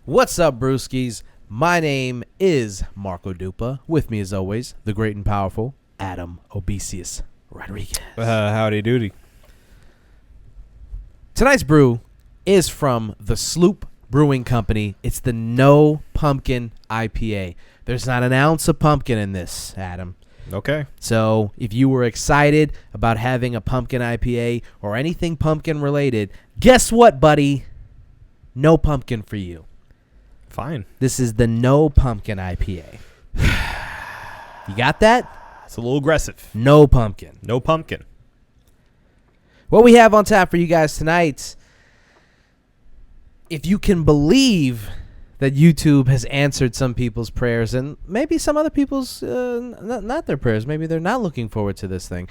What's up, brewskis? My name is Marco Dupa. With me, as always, the great and powerful Adam Obesius Rodriguez. Howdy doody. Tonight's brew is from the Sloop Brewing Company. It's the No Pumpkin IPA. There's not an ounce of pumpkin in this, Adam. Okay. So if you were excited about having a pumpkin IPA or anything pumpkin related, guess what, buddy? No pumpkin for you. Fine. This is the No Pumpkin IPA. You got that? It's a little aggressive. No pumpkin. No pumpkin. What we have on tap for you guys tonight, if you can believe that YouTube has answered some people's prayers and maybe some other people's not their prayers. Maybe they're not looking forward to this thing.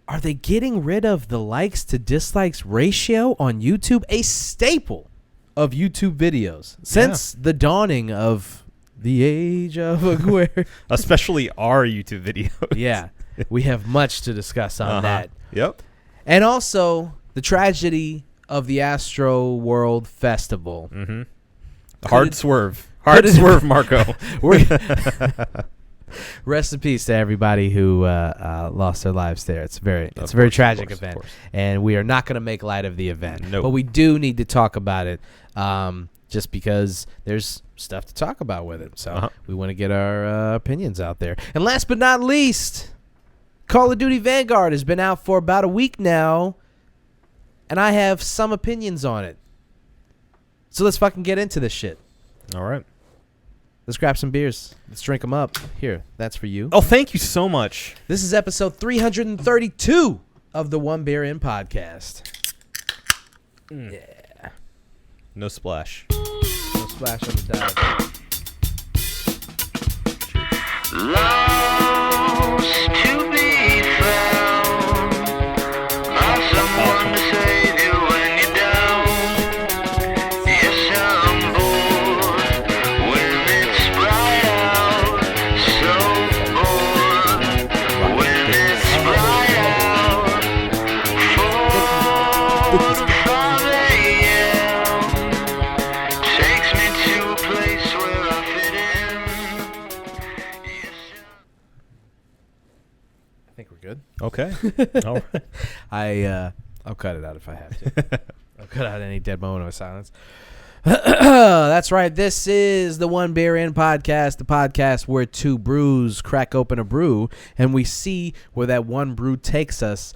Are they getting rid of the likes to dislikes ratio on YouTube? A staple of YouTube videos since the dawning of the age of Aquarius. Especially our YouTube videos. Yeah, we have much to discuss on that. Yep. And also the tragedy of the Astroworld Festival. Mm-hmm. Hard swerve, Marco. Rest in peace to everybody who lost their lives there. It's a very tragic event, and we are not going to make light of the event. Nope. But we do need to talk about it, just because there's stuff to talk about with it. So we want to get our opinions out there. And last but not least, Call of Duty Vanguard has been out for about a week now, and I have some opinions on it. So let's fucking get into this shit. All right. Let's grab some beers. Let's drink them up. Here, that's for you. Oh, thank you so much. This is episode 332 of the One Beer In podcast. Yeah. No splash. No splash on the dive. Lost to be found by someone to save you when you're down. Yes, I'm bored when it's bright out. So bored when it's bright out. 4, 5 a.m. takes me to a place where I fit in. Yes, I think we're good. Okay. All right. I'll cut it out if I have to. I'll cut out any dead moment of silence. That's right. This is the One Beer In podcast, the podcast where two brews crack open a brew and we see where that one brew takes us.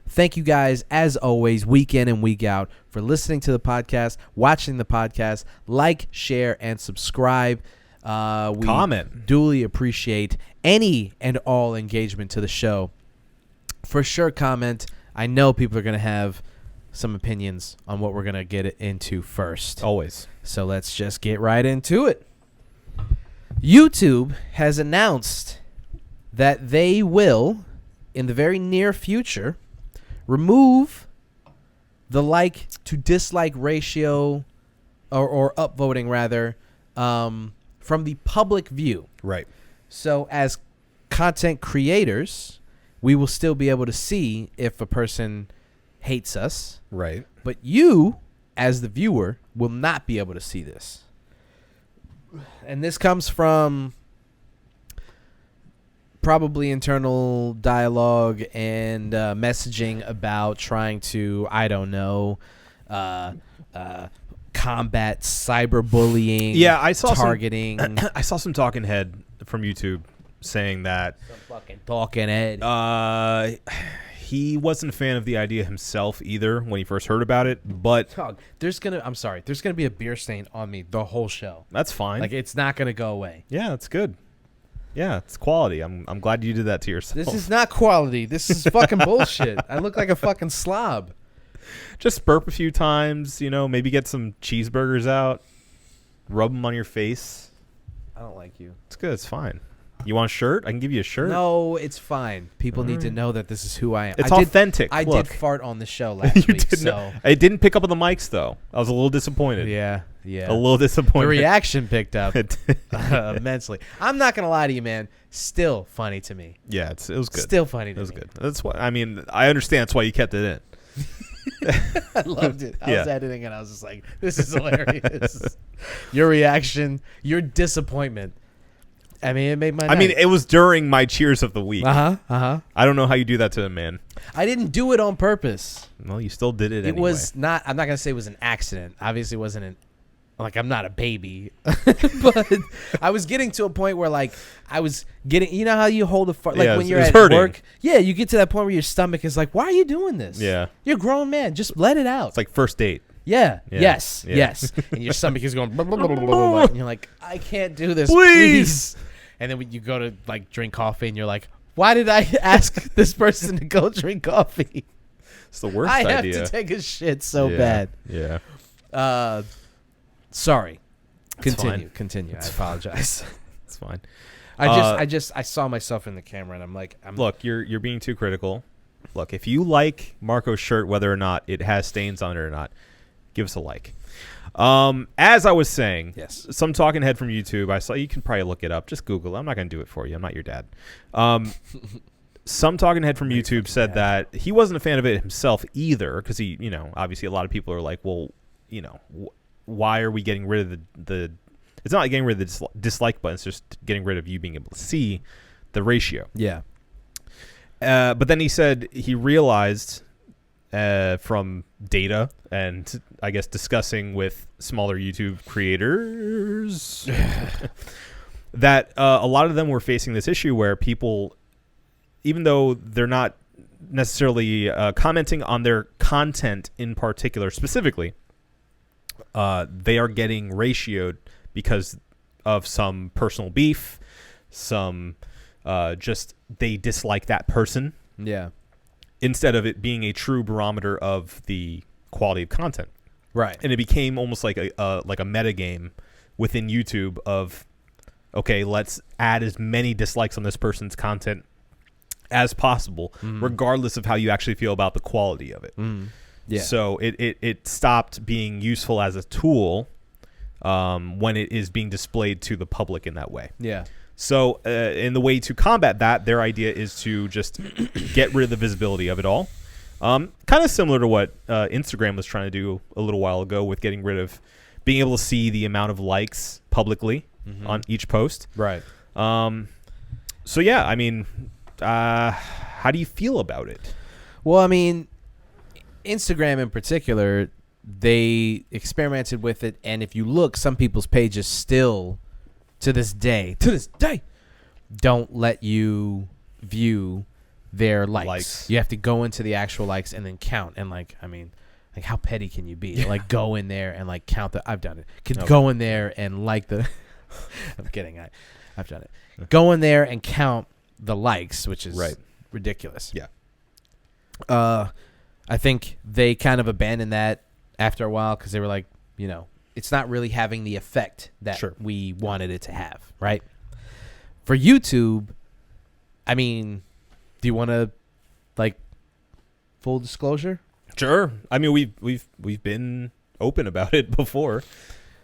Thank you guys, as always, week in and week out, for listening to the podcast, watching the podcast. Like, share, and subscribe. We Comment. duly appreciate any and all engagement to the show. For sure, comment. I know people are going to have some opinions on what we're going to get into first. Always. So let's just get right into it. YouTube has announced that they will, in the very near future, remove the like to dislike ratio or upvoting rather from the public view. Right. So as content creators, we will still be able to see if a person hates us. Right. But you, as the viewer, will not be able to see this. And this comes from probably internal dialogue and messaging about trying to, I don't know, combat cyberbullying. Yeah, I saw targeting. I saw some talking head from YouTube saying that Some fucking talking head. he wasn't a fan of the idea himself either when he first heard about it, but Dog, there's gonna be a beer stain on me the whole show. that's fine. Like, it's not gonna go away. Yeah, that's good. Yeah, it's quality. I'm glad you did that to yourself. This is not quality. This is fucking bullshit. I look like a fucking slob. Just burp a few times, maybe get some cheeseburgers out, rub them on your face. I don't like you. It's good. It's fine. You want a shirt? I can give you a shirt. No, it's fine. People need to know that this is who I am. It's authentic. I Look. did fart on the show last You week. did So not. I didn't pick up on the mics though. I was a little disappointed. yeah. A little The disappointed. reaction picked up immensely. I'm not gonna lie to you, man. Still funny to me. Yeah, it was good. Still funny to It was me. good. That's why. I mean, I understand. That's why you kept it in. I loved it. I Yeah. was editing and I was just like, this is hilarious. Your reaction, your disappointment. I mean, it made my night. it was during my cheers of the week. Uh-huh. I don't know how you do that to a man. I didn't do it on purpose. Well, you still did it It anyway. was not, I'm not going to say it was an accident. Obviously, it wasn't I'm not a baby. But I was getting to a point where, like, I was getting, you know how you hold a fart, like Yeah, when it you're was at hurting. work? Yeah, you get to that point where your stomach is like, why are you doing this? Yeah. You're a grown man. Just let it out. It's like first date. Yeah. Yeah. Yes. Yeah. Yes. And your stomach is going, blah, blah, blah, blah, blah, blah, and you're like, I can't do this. Please. Please. And then when you go to, like, drink coffee and you're like, why did I ask this person to go drink coffee? It's the worst I have idea. to take a shit so Yeah. bad. Yeah. Sorry. It's Continue. fine. Continue. I apologize. It's fine. I saw myself in the camera and I'm like, Look, you're being too critical. Look, if you like Marco's shirt, whether or not it has stains on it or not, give us a like. As I was saying, Yes. some talking head from YouTube, I saw, you can probably look it up. Just Google it. I'm not going to do it for you. I'm not your dad. Some talking head from YouTube said that he wasn't a fan of it himself either because he, obviously a lot of people are like, well, why are we getting rid of the it's not like getting rid of the dislike button. It's just getting rid of you being able to see the ratio. yeah. But then he said he realized from data and I guess discussing with smaller YouTube creators that a lot of them were facing this issue where people, even though they're not necessarily commenting on their content in particular specifically, they are getting ratioed because of some personal beef, some just they dislike that person. Yeah. Instead of it being a true barometer of the quality of content. Right. And it became almost like a meta game within YouTube of, okay, let's add as many dislikes on this person's content as possible, regardless of how you actually feel about the quality of it. Yeah. So it stopped being useful as a tool when it is being displayed to the public in that way. Yeah. So in the way to combat that, their idea is to just get rid of the visibility of it all. Kind of similar to what Instagram was trying to do a little while ago with getting rid of being able to see the amount of likes publicly on each post. Right. So, yeah, I mean, how do you feel about it? Well, I mean, Instagram in particular, they experimented with it. And if you look, some people's pages still, to this day, don't let you view their likes. You have to go into the actual likes and then count. And, like, I mean, like, how petty can you be? Yeah. Like, go in there and, like, count the... I've done it. Could Okay. go in there and like the... I'm kidding. I've done it. Go in there and count the likes, which is ridiculous. Yeah. I think they kind of abandoned that after a while because they were like, it's not really having the effect that we wanted it to have, right? For YouTube, I mean, do you want to, like, full disclosure? Sure. I mean, we've been open about it before.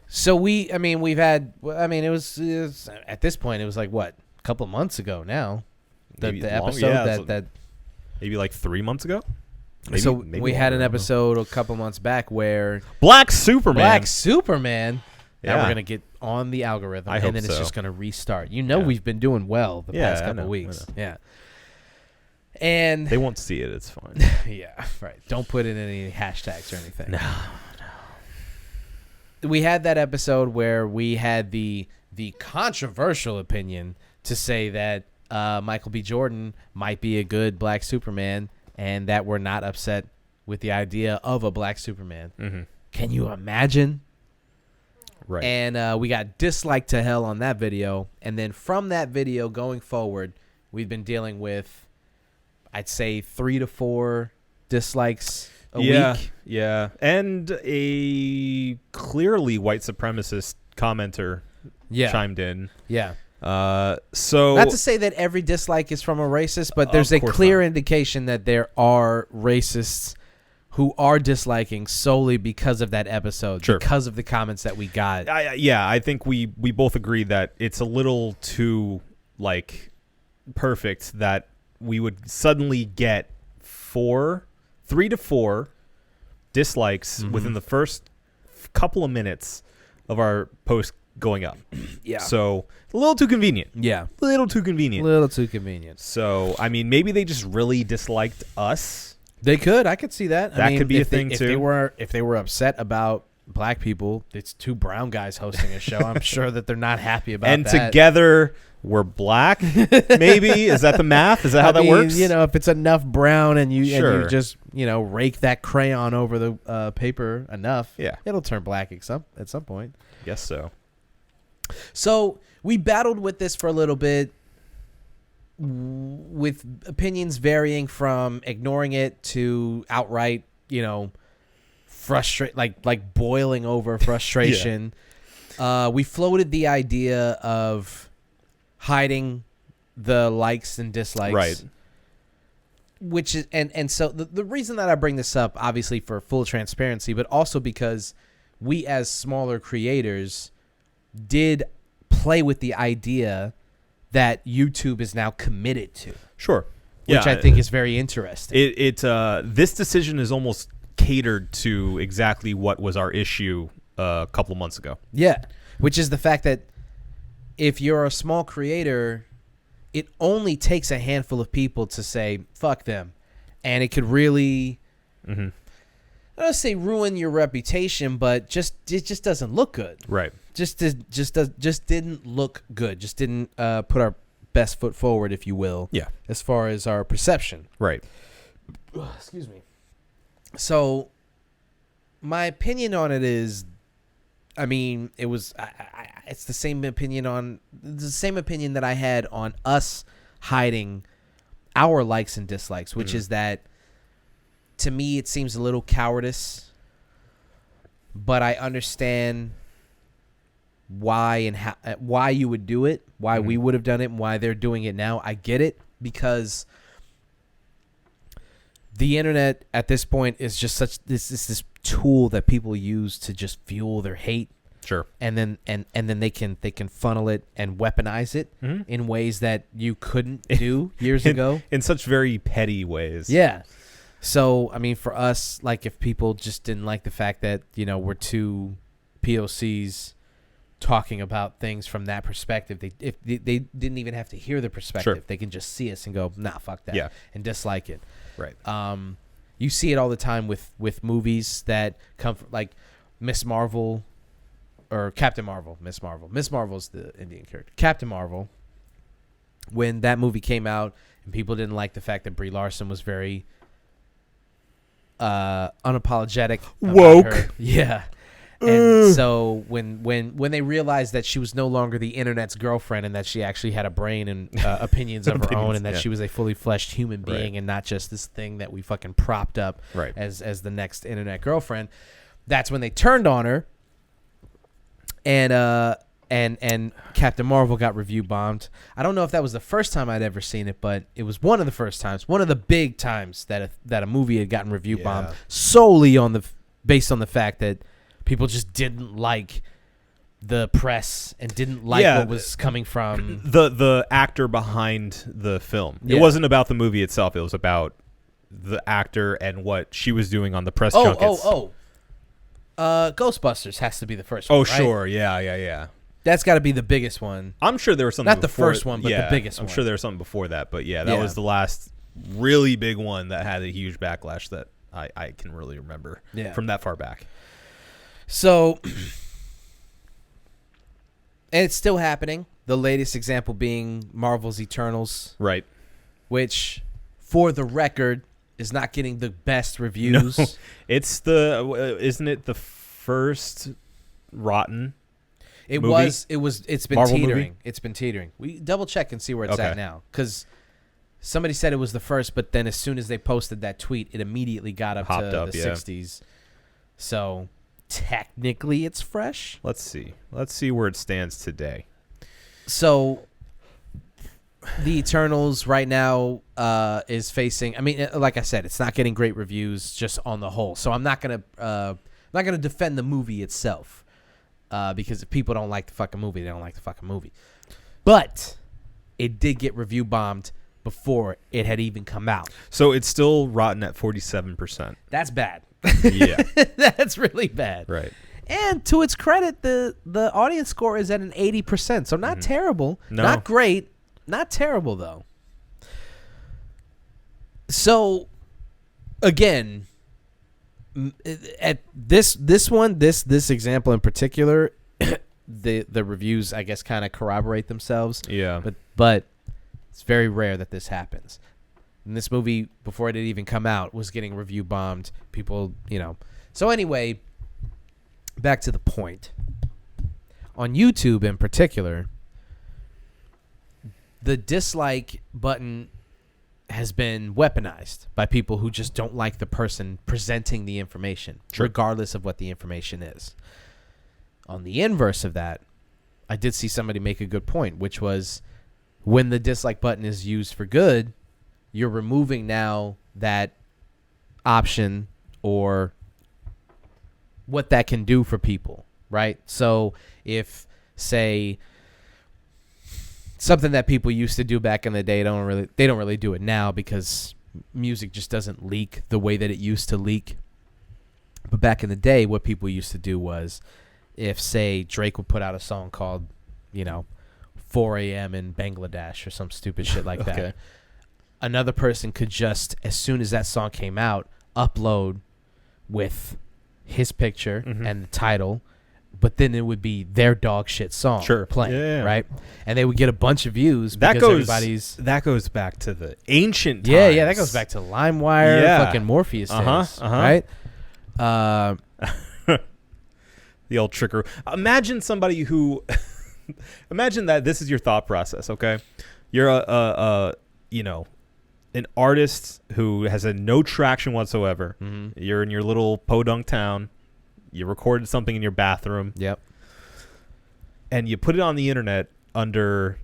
So we've had, it was at this point, it was like, what, a couple of months ago now? Maybe The long- episode yeah, that maybe like 3 months ago. Maybe we had an episode a couple months back where Black Superman. Now Yeah. we're gonna get on the algorithm, I hope and then it's so. just gonna restart. Yeah. We've been doing well the past I couple know, weeks. I know. Yeah, and They won't see it. It's fine. yeah, right. Don't put in any hashtags or anything. No. We had that episode where we had the controversial opinion to say that Michael B. Jordan might be a good Black Superman, and that we're not upset with the idea of a Black Superman. Mm-hmm. Can you imagine? Right. And we got disliked to hell on that video. And then from that video going forward, we've been dealing with, I'd say, 3 to 4 dislikes a week. Yeah. And a clearly white supremacist commenter chimed in. Yeah. So Not to say that every dislike is from a racist, but there's Of a course clear not. indication that there are racists who are disliking solely because of that episode, Sure. because of the comments that we got. I think we both agree that it's a little too like perfect that we would suddenly get 3 to 4 dislikes within the first couple of minutes of our post going up. Yeah. So a little too convenient. Yeah. A little too convenient. Little too convenient. So, I mean, maybe they just really disliked us. They could. I could see that. That could be a thing, if too. If they were upset about black people, it's two brown guys hosting a show. I'm sure that they're not happy about And that. together, we're black, maybe? Is that the math? Is that how that works? You know, if it's enough brown and you just, rake that crayon over the paper enough, it'll turn black at some point. Guess so. So we battled with this for a little bit, with opinions varying from ignoring it to outright, frustrate, like boiling over frustration. We floated the idea of hiding the likes and dislikes, right? Which is and so the reason that I bring this up, obviously for full transparency, but also because we as smaller creators did play with the idea that YouTube is now committed to. Sure. Which I think is very interesting. This decision is almost catered to exactly what was our issue a couple of months ago. Yeah. Which is the fact that if you're a small creator, it only takes a handful of people to say, fuck them. And it could really, I don't want to say ruin your reputation, but it just doesn't look good. Right. Just didn't look good. Just didn't put our best foot forward, if you will. Yeah. As far as our perception. Right. Excuse me. So, my opinion on it is, I mean, it was. It's the same opinion that I had on us hiding our likes and dislikes, which is that, to me, it seems a little cowardice. But I understand why and why you would do it, why we would have done it, and why they're doing it now. I get it, because the internet at this point is just this tool that people use to just fuel their hate. Sure. And then they can funnel it and weaponize it in ways that you couldn't do years ago. In such very petty ways. Yeah. So, I mean, for us, like, if people just didn't like the fact that, we're two POCs talking about things from that perspective, they didn't even have to hear the perspective. Sure. They can just see us and go, nah, fuck that, and dislike it. Right. You see it all the time with movies that come from, like, Miss Marvel or Captain Marvel. Miss Marvel's the Indian character. Captain Marvel, when that movie came out and people didn't like the fact that Brie Larson was very unapologetic, woke. Yeah. And so when they realized that she was no longer the internet's girlfriend and that she actually had a brain and opinions of her own, and that she was a fully fleshed human being and not just this thing that we fucking propped up as the next internet girlfriend, that's when they turned on her. And Captain Marvel got review bombed. I don't know if that was the first time I'd ever seen it, but it was one of the first times, one of the big times that a movie had gotten review bombed solely based on the fact that people just didn't like the press and didn't like what was coming from the actor behind the film. It wasn't about the movie itself. It was about the actor and what she was doing on the press junkets. Ghostbusters has to be the first one. Oh, sure. Yeah. That's got to be the biggest one. I'm sure there was something not the first one, but the biggest one. I'm sure there was something before that, but that was the last really big one that had a huge backlash that I can really remember from that far back. So, and it's still happening. The latest example being Marvel's Eternals. Right. Which, for the record, is not getting the best reviews. No, it's isn't it the first rotten movie? It's been Marvel teetering. Movie? It's been teetering. We double check and see where it's at now. Because somebody said it was the first, but then as soon as they posted that tweet, it immediately got up to the 60s. So technically it's fresh. Let's see where it stands today. So the Eternals right now is facing, I mean, like I said, it's not getting great reviews just on the whole. So I'm not gonna defend the movie itself, because if people don't like the fucking movie, they don't like the fucking movie. But it did get review bombed before it had even come out. So it's still rotten at 47%. That's bad. Yeah. That's really bad. Right. And to its credit, the audience score is at an 80%. So not terrible. No. Not great. Not terrible, though. So, again, at this example in particular, the reviews, I guess, kind of corroborate themselves. Yeah. But it's very rare that this happens. And this movie, before it had even come out, was getting review bombed. People, So anyway, back to the point. On YouTube in particular, the dislike button has been weaponized by people who just don't like the person presenting the information, regardless of what the information is. On the inverse of that, I did see somebody make a good point, which was when the dislike button is used for good, you're removing now that option or what that can do for people, right? So if, say, something that people used to do back in the day, they don't really do it now because music just doesn't leak the way that it used to leak. But back in the day, what people used to do was, if, say, Drake would put out a song called, 4 a.m. in Bangladesh or some stupid shit like that, another person could just, as soon as that song came out, upload with his picture and the title, but then it would be their dog shit song playing, right? And they would get a bunch of views because that goes back to the ancient times. Yeah, that goes back to LimeWire, fucking Morpheus days, right? The old trickery. Imagine somebody who imagine that this is your thought process, okay? You're an artist who has had no traction whatsoever. You're in your little podunk town. You recorded something in your bathroom. Yep. And you put it on the internet under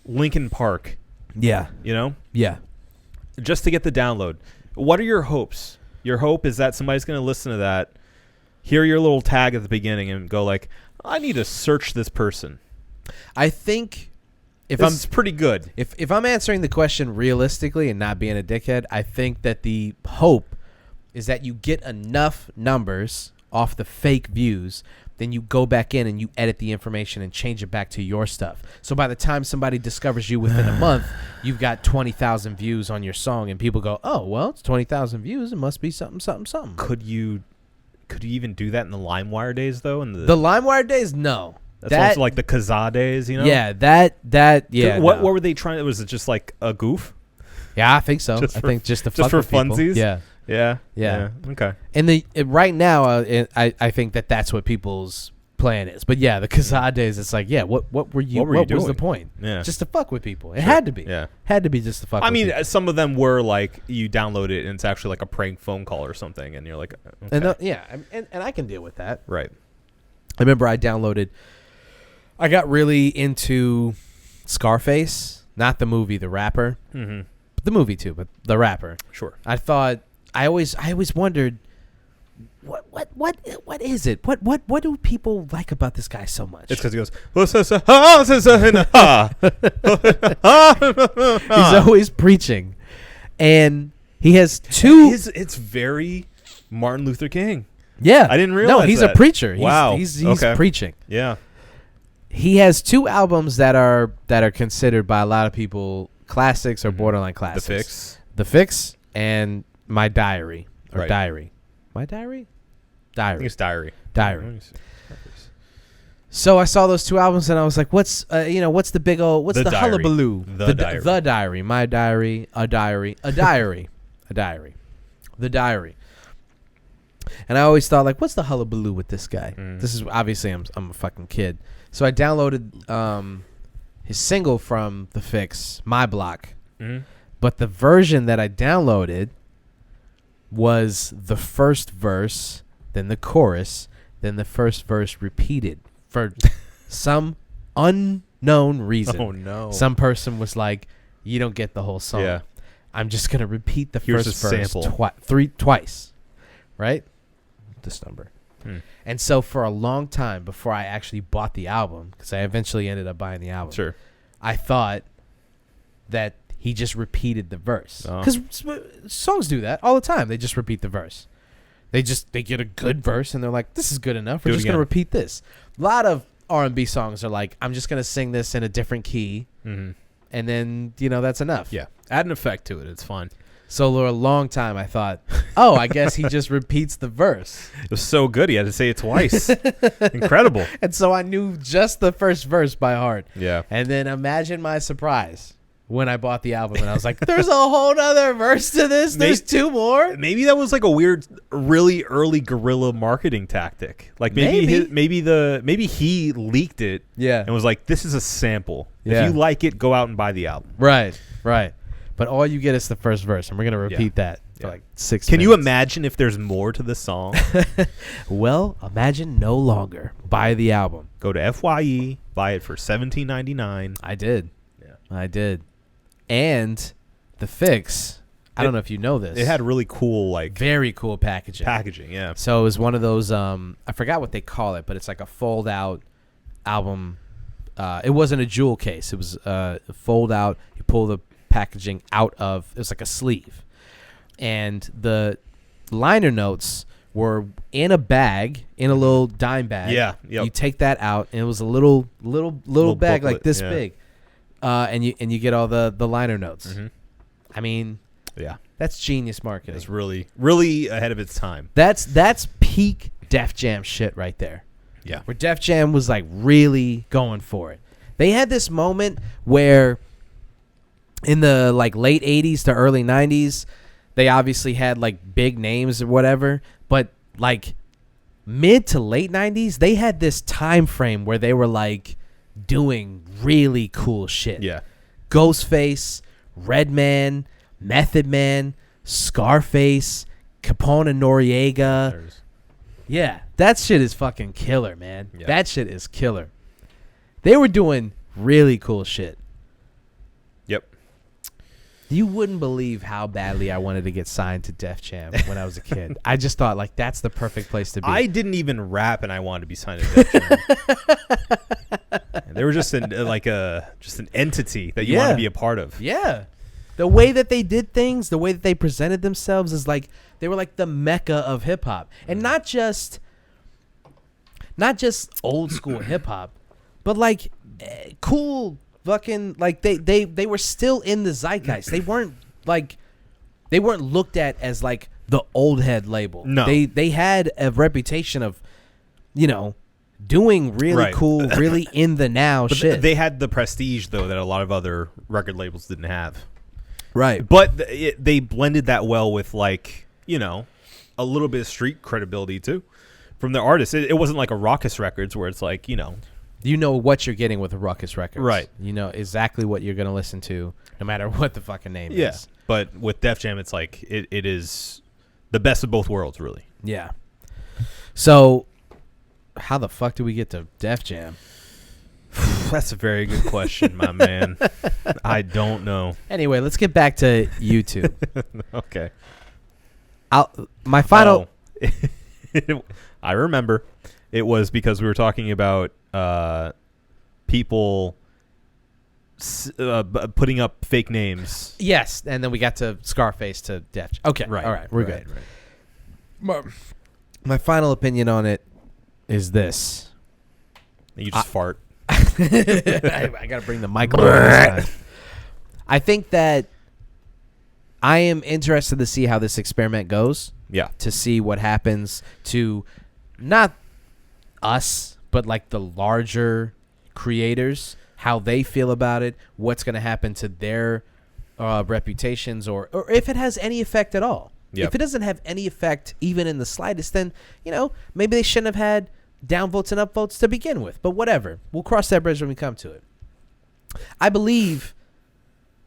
Linkin Park. Yeah. Yeah. Just to get the download. What are your hopes? Your hope is that somebody's going to listen to that, hear your little tag at the beginning, and go like, I need to search this person. I think it's pretty good. If I'm answering the question realistically and not being a dickhead, I think that the hope is that you get enough numbers off the fake views, then you go back in and you edit the information and change it back to your stuff. So by the time somebody discovers you within a month, you've got 20,000 views on your song, and people go, oh, well, it's 20,000 views. It must be something, something, something. Could you even do that in the LimeWire days, though? The LimeWire days? No. That's also like the Kazaa days, Yeah, yeah. What were they trying? Was it just like a goof? Yeah, I think so. I think just to fuck with people. Funsies? Yeah. Okay. And right now, I think that's what people's plan is. But yeah, the Kazaa days, it's like, what were you? What was the point? Yeah, just to fuck with people. It had to be. Yeah, had to be just to fuck. I mean, people. some of them were like you download it and it's actually like a prank phone call or something, and you're like, okay. And I can deal with that. Right. I remember I got really into Scarface, not the movie, the rapper. Mm-hmm. The movie too, but the rapper. Sure. I always wondered what is it? What do people like about this guy so much? It's because he goes. He's always preaching, and he has two. It's very Martin Luther King. Yeah, I didn't realize. No, he's that. A preacher. Wow, he's preaching. Yeah, he has two albums that are considered by a lot of people classics or borderline classics. The Fix, and My Diary or right. Diary. My Diary. I think it's Diary. So I saw those two albums and I was like, what's the big old, what's the hullabaloo? The Diary. The Diary. My Diary. A Diary. A Diary. A Diary. The Diary. And I always thought, like, what's the hullabaloo with this guy? This is obviously I'm a fucking kid. So I downloaded his single from The Fix, My Block. But the version that I downloaded was the first verse, then the chorus, then the first verse repeated for some unknown reason. Oh no! Some person was like, "You don't get the whole song. Yeah. I'm just gonna repeat the Here's first a verse sample. twice, right? This number." And so for a long time before I actually bought the album, because I eventually ended up buying the album, Sure. I thought that he just repeated the verse. Oh. Because songs do that all the time. They just repeat the verse. They get a good verse and they're like, this is good enough. We're Do it just going to again. repeat this. A lot of R&B songs are like, I'm just going to sing this in a different key. Mm-hmm. And then, that's enough. Yeah. Add an effect to it. It's fine. So for a long time, I thought, I guess he just repeats the verse. It was so good. He had to say it twice. Incredible. And so I knew just the first verse by heart. Yeah. And then imagine my surprise when I bought the album and I was like, there's a whole other verse to this. There's two more. Maybe that was like a weird, really early guerrilla marketing tactic. Like maybe maybe he leaked it. Yeah. And was like, this is a sample. Yeah. If you like it, go out and buy the album. Right. But all you get is the first verse, and we're gonna repeat that for like 6 minutes. Can you imagine if there's more to the song? Well, imagine no longer. Buy the album. Go to FYE, buy it for $17.99. I did. Yeah. I did. And the fix, I don't know if you know this. It had really cool very cool packaging. yeah. So it was one of those, I forgot what they call it, but it's like a fold out album. It wasn't a jewel case. It was a fold out. You pull the packaging out of, it was like a sleeve. And the liner notes were in a bag, in a little dime bag. Yeah. Yep. You take that out, and it was a little bag booklet, like this yeah. big. And you get all the liner notes. Mm-hmm. I mean, Yeah. that's genius marketing. It's really, really ahead of its time. That's peak Def Jam shit right there. Yeah. Where Def Jam was like really going for it. They had this moment where in the like late 80s to early 90s, they obviously had like big names or whatever, but like mid to late 90s, they had this time frame where they were like doing really cool shit. Yeah. Ghostface, Redman, Method Man, Scarface, Capone and Noriega. Yeah, that shit is fucking killer, man. Yeah. That shit is killer. They were doing really cool shit. Yep. You wouldn't believe how badly I wanted to get signed to Def Jam when I was a kid. I just thought, like, that's the perfect place to be. I didn't even rap, and I wanted to be signed to Def Jam. They were just an entity that you want to be a part of. Yeah. The way that they did things, the way that they presented themselves is like they were like the mecca of hip hop. And not just old school hip hop, but like cool fucking like they were still in the zeitgeist. They weren't looked at as like the old head label. No. They had a reputation of, doing really cool, really in the now But shit. they had the prestige, though, that a lot of other record labels didn't have. Right. But they blended that well with, like, a little bit of street credibility, too, from the artists. It wasn't like a Ruckus Records where it's like, You know what you're getting with a Ruckus Records. Right. You know exactly what you're going to listen to, no matter what the fucking name Yeah. is. But with Def Jam, it's like it is the best of both worlds, really. Yeah. So, how the fuck do we get to Def Jam? That's a very good question, my man. I don't know. Anyway, let's get back to YouTube. Okay. My final... I remember. It was because we were talking about people putting up fake names. Yes, and then we got to Scarface to Def Jam. Okay, Right. all right, we're good. Right. My final opinion on it is this. You just fart. I got to bring the mic over this time. I think that I am interested to see how this experiment goes. Yeah. To see what happens to not us, but like the larger creators, how they feel about it, what's going to happen to their reputations, or if it has any effect at all. Yep. If it doesn't have any effect even in the slightest, then, maybe they shouldn't have had downvotes and upvotes to begin with. But whatever. We'll cross that bridge when we come to it. I believe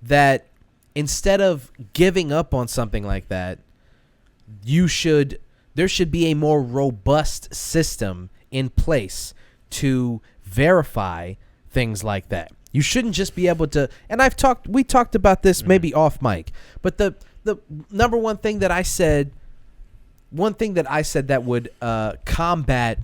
that instead of giving up on something like that, there should be a more robust system in place to verify things like that. You shouldn't just be able to, and we talked about this maybe off mic, but the number one thing that I said that would combat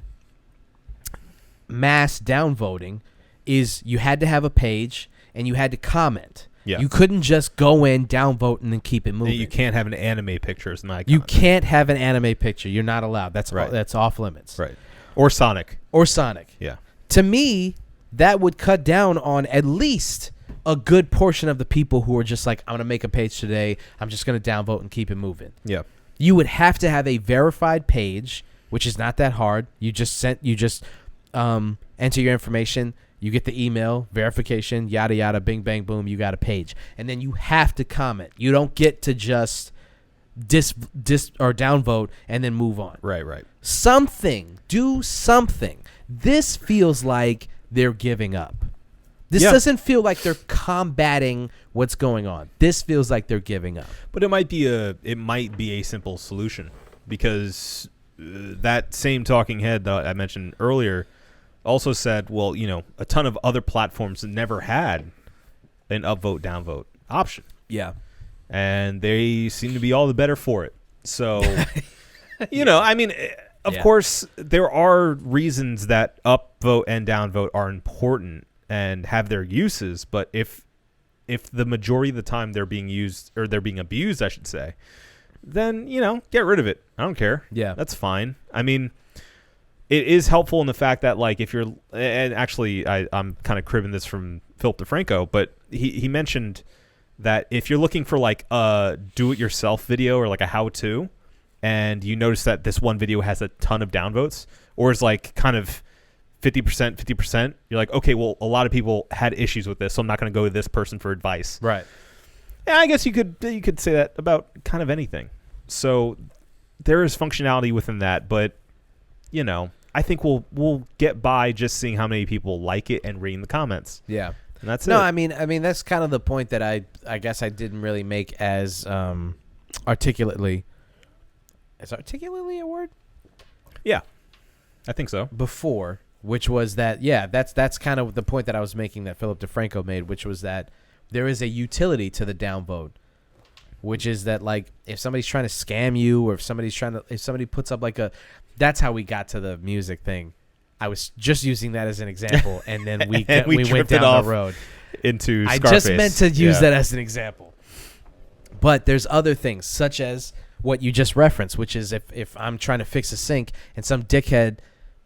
mass downvoting is you had to have a page and you had to comment. Yeah. You couldn't just go in, downvote, and then keep it moving. You can't have an anime picture as an icon. You can't have an anime picture. You're not allowed. That's Right. that's off limits. Right. Or Sonic. Yeah. To me, that would cut down on at least a good portion of the people who are just like, I'm going to make a page today. I'm just going to downvote and keep it moving. Yeah. You would have to have a verified page, which is not that hard. You just enter your information. You get the email, verification, yada, yada, bing, bang, boom. You got a page. And then you have to comment. You don't get to just dis or downvote and then move on. Right. Something. Do something. This feels like they're giving up. This Yeah. doesn't feel like they're combating what's going on. This feels like they're giving up. But it might be a simple solution, because that same talking head that I mentioned earlier also said, well, a ton of other platforms never had an upvote downvote option. Yeah. And they seem to be all the better for it. So, of Yeah. course, there are reasons that upvote and downvote are important and have their uses, but if the majority of the time they're being used, or they're being abused, I should say, then, get rid of it. I don't care. Yeah. That's fine. I mean, it is helpful in the fact that, like, if you're, and actually I'm kind of cribbing this from Philip DeFranco, but he mentioned that if you're looking for like a do-it-yourself video or like a how-to, and you notice that this one video has a ton of downvotes, or is like kind of 50%, you're like, okay, well, a lot of people had issues with this, so I'm not going to go to this person for advice. Right. Yeah, I guess you could say that about kind of anything. So there is functionality within that, but I think we'll get by just seeing how many people like it and reading the comments. Yeah. And that's No, it. I mean that's kind of the point that I guess I didn't really make as articulately. Is articulately a word? Yeah, I think so. Before, which was that, that's kind of the point that I was making that Philip DeFranco made, which was that there is a utility to the downvote, which is that, like, if somebody's trying to scam you, or if somebody puts up like that's how we got to the music thing. I was just using that as an example, and then we went drifted down off the road. Into I Scarface. just meant to use that as an example. But there's other things, such as what you just referenced, which is if I'm trying to fix a sink and some dickhead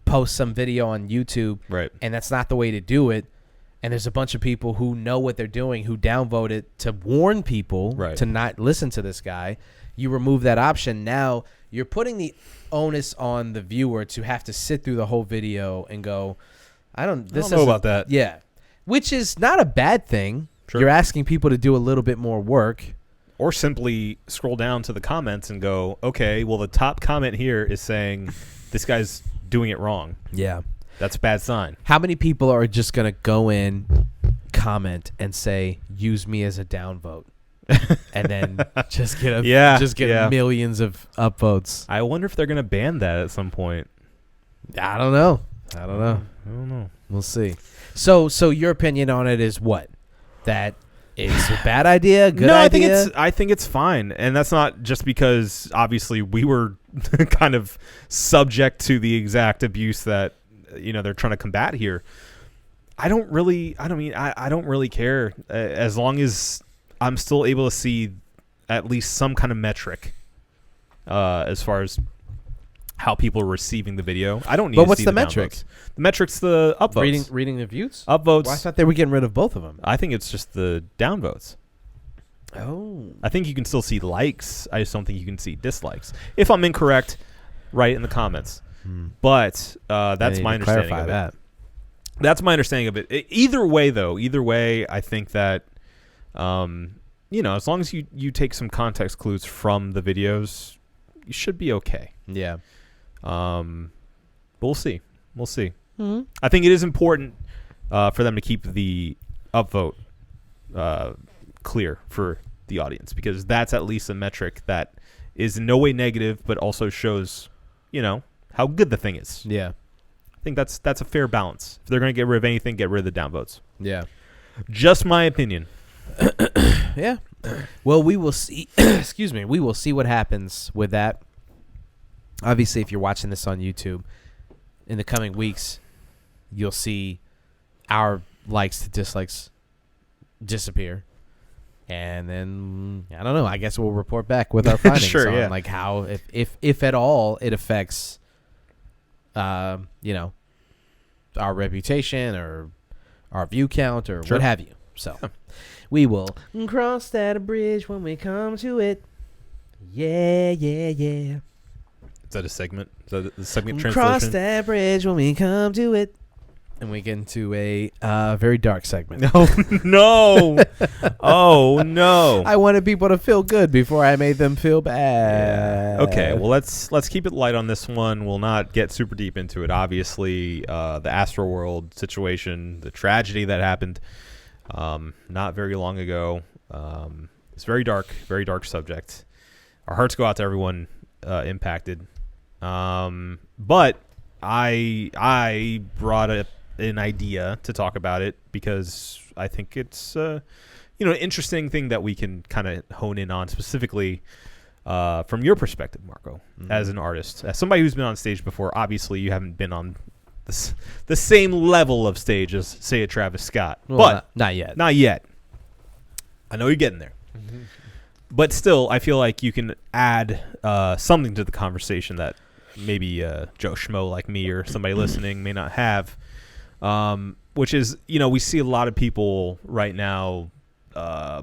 posts some video on YouTube, Right. and that's not the way to do it, and there's a bunch of people who know what they're doing who downvote it to warn people to not listen to this guy, you remove that option. Now you're putting the onus on the viewer to have to sit through the whole video and go, I don't know about that. Yeah. Which is not a bad thing. Sure. You're asking people to do a little bit more work. Or simply scroll down to the comments and go, okay, well, the top comment here is saying this guy's doing it wrong. Yeah. That's a bad sign. How many people are just going to go in, comment, and say, use me as a downvote? And then just get millions of upvotes. I wonder if they're going to ban that at some point. I don't know. We'll see. So your opinion on it is what? That it's a bad idea, good idea? I think it's fine. And that's not just because obviously we were kind of subject to the exact abuse that they're trying to combat here. I don't really care as long as I'm still able to see at least some kind of metric as far as how people are receiving the video. I don't need to what's see the the metric? downvotes. The metric's the upvotes. Reading the views? Upvotes. Well, I thought they were getting rid of both of them. I think it's just the downvotes. Oh. I think you can still see likes. I just don't think you can see dislikes. If I'm incorrect, write it in the comments. But that's my understanding of it. That's my understanding of it. Either way, I think that, as long as you take some context clues from the videos, you should be okay. Yeah. But we'll see. Mm-hmm. I think it is important for them to keep the upvote clear for the audience, because that's at least a metric that is in no way negative, but also shows, how good the thing is. Yeah. I think that's a fair balance. If they're going to get rid of anything, get rid of the downvotes. Yeah. Just my opinion. Yeah. Well, we will see. Excuse me. We will see what happens with that. Obviously, if you're watching this on YouTube, in the coming weeks, you'll see our likes to dislikes disappear. And then I don't know. I guess we'll report back with our findings Sure, on yeah. like how, if at all, it affects, our reputation or our view count or Sure. what have you. So we will cross that bridge when we come to it. Yeah, yeah, yeah. Is that a segment? Is that the segment Cross translation? that bridge when we come to it. And we get into a very dark segment. No, no. Oh, no. I wanted people to feel good before I made them feel bad. Okay, well let's keep it light on this one. We'll not get super deep into it. Obviously, the Astroworld situation, the tragedy that happened not very long ago. It's very dark subject. Our hearts go out to everyone impacted. But I brought up an idea to talk about it because I think it's an interesting thing that we can kind of hone in on specifically from your perspective, Marco, as an artist, as somebody who's been on stage before. Obviously, you haven't been on the same level of stage as, say, a Travis Scott, Well, but not yet. Not yet. I know you're getting there. But still, I feel like you can add something to the conversation that maybe Joe Schmo like me or somebody listening may not have, which is, we see a lot of people right now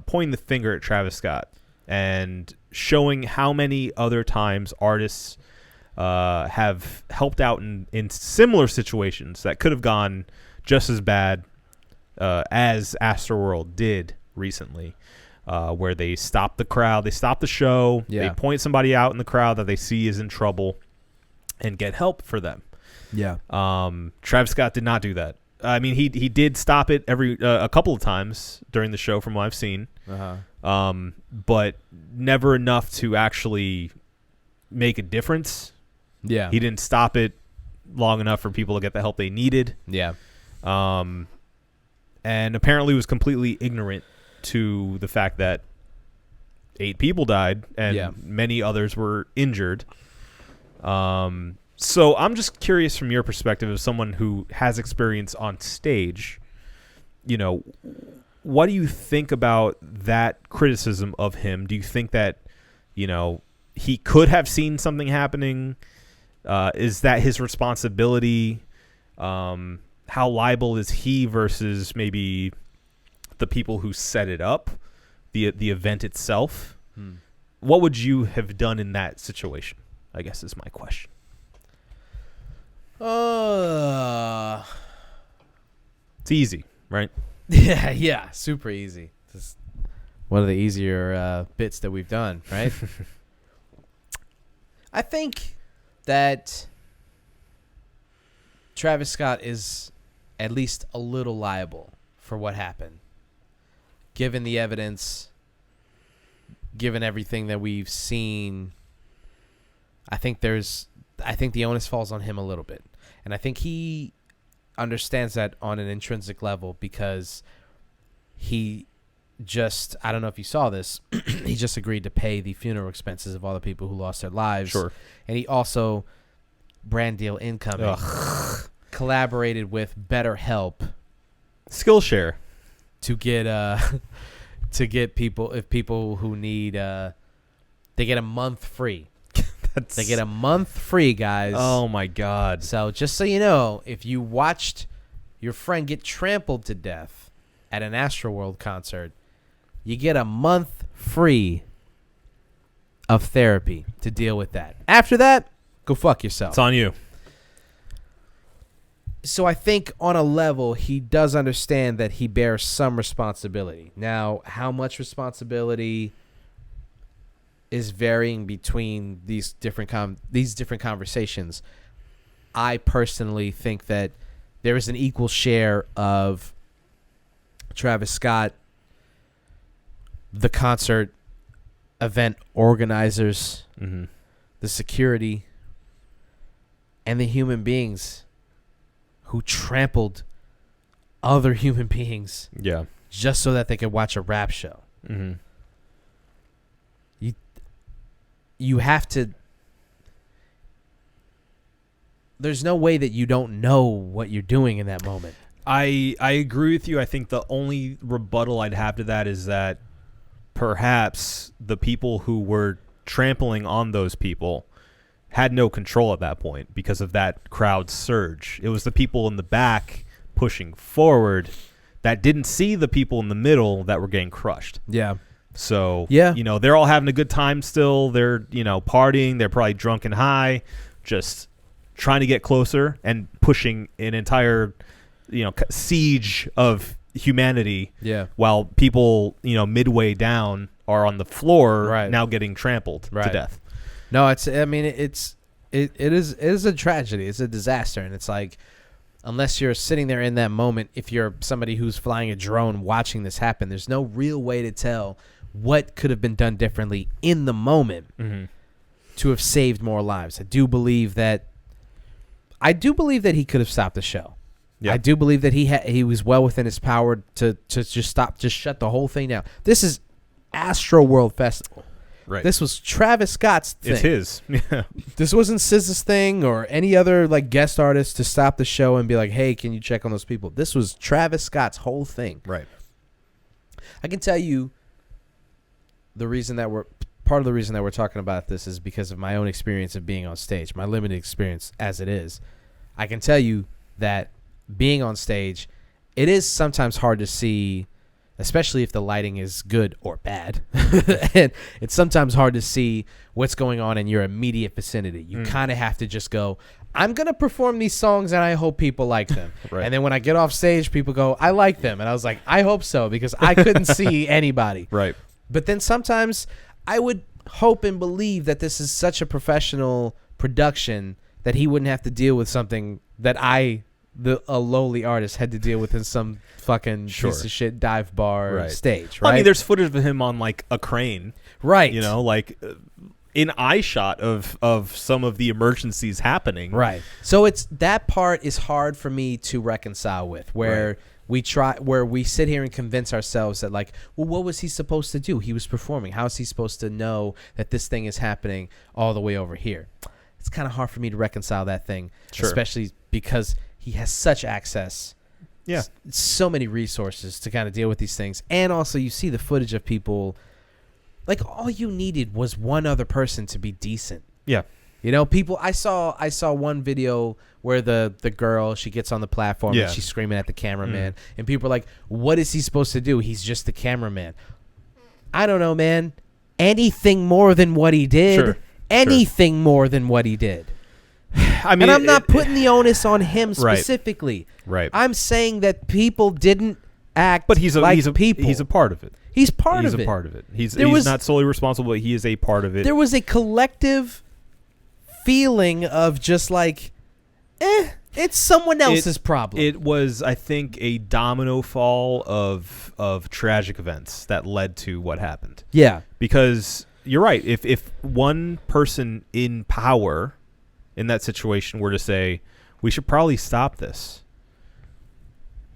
pointing the finger at Travis Scott and showing how many other times artists have helped out in similar situations that could have gone just as bad as Astroworld did recently. Where they stop the crowd, they stop the show, they point somebody out in the crowd that they see is in trouble and get help for them. Yeah. Travis Scott did not do that. I mean, he did stop it a couple of times during the show from what I've seen, but never enough to actually make a difference. Yeah. He didn't stop it long enough for people to get the help they needed. Yeah. And apparently was completely ignorant to the fact that 8 people died and many others were injured. So I'm just curious from your perspective as someone who has experience on stage, what do you think about that criticism of him? Do you think that, he could have seen something happening? Is that his responsibility? How liable is he versus maybe the people who set it up, the event itself? What would you have done in that situation, I guess is my question. It's easy, right? Yeah, super easy. Just one of the easier bits that we've done, right? I think that Travis Scott is at least a little liable for what happened. Given the evidence, given everything that we've seen, I think the onus falls on him a little bit. And I think he understands that on an intrinsic level because he just, I don't know if you saw this, he just agreed to pay the funeral expenses of all the people who lost their lives. Sure. And he also, brand deal incoming, collaborated with BetterHelp. Skillshare. To get people who need they get a month free. They get a month free, guys. Oh my God. So just so you know, if you watched your friend get trampled to death at an Astroworld concert, you get a month free of therapy to deal with that. After that, go fuck yourself. It's on you. So I think on a level, he does understand that he bears some responsibility. Now, how much responsibility is varying between these different conversations? I personally think that there is an equal share of Travis Scott, the concert event organizers, the security, and the human beings who trampled other human beings just so that they could watch a rap show. You have to... There's no way that you don't know what you're doing in that moment. I agree with you. I think the only rebuttal I'd have to that is that perhaps the people who were trampling on those people had no control at that point because of that crowd surge. It was the people in the back pushing forward that didn't see the people in the middle that were getting crushed. Yeah. So, Yeah. They're all having a good time still. They're, partying. They're probably drunk and high, just trying to get closer and pushing an entire, siege of humanity. Yeah. While people, midway down are on the floor Right. now getting trampled to Right. death. No, it is a tragedy. It's a disaster. And it's like, unless you're sitting there in that moment, if you're somebody who's flying a drone watching this happen, there's no real way to tell what could have been done differently in the moment to have saved more lives. I do believe that he could have stopped the show. Yeah. I do believe that he was well within his power to just shut the whole thing down. This is Astroworld Festival. Right. This was Travis Scott's thing. It's his. Yeah. This wasn't SZA's thing or any other like guest artist to stop the show and be like, hey, can you check on those people? This was Travis Scott's whole thing. Right. I can tell you part of the reason that we're talking about this is because of my own experience of being on stage, my limited experience as it is. I can tell you that being on stage, it is sometimes hard to see, especially if the lighting is good or bad. And it's sometimes hard to see what's going on in your immediate vicinity. You kind of have to just go, I'm going to perform these songs and I hope people like them. Right. And then when I get off stage, people go, I like them. And I was like, I hope so, because I couldn't see anybody. Right. But then sometimes I would hope and believe that this is such a professional production that he wouldn't have to deal with something that a lowly artist had to deal with in some fucking piece of shit dive bar stage, right? Well, I mean, there's footage of him on like a crane, right? In eye shot of some of the emergencies happening, right? So it's that part is hard for me to reconcile with, where we sit here and convince ourselves that like, well, what was he supposed to do? He was performing. How is he supposed to know that this thing is happening all the way over here? It's kind of hard for me to reconcile that thing, especially because he has such access. Yeah. So many resources to kind of deal with these things. And also you see the footage of people, like all you needed was one other person to be decent. Yeah. People, I saw one video where the girl, she gets on the platform and she's screaming at the cameraman and people are like, what is he supposed to do? He's just the cameraman. I don't know, man. Anything more than what he did. Sure. Anything more than what he did. I mean, and I'm not putting the onus on him specifically. Right. I'm saying that people didn't act but he's a people. He's a part of it. He's part of it. He's a part of it. He's not solely responsible, but he is a part of it. There was a collective feeling of just like, it's someone else's problem. It was, I think, a domino fall of tragic events that led to what happened. Yeah. Because you're right. If one person in power in that situation were to say, we should probably stop this,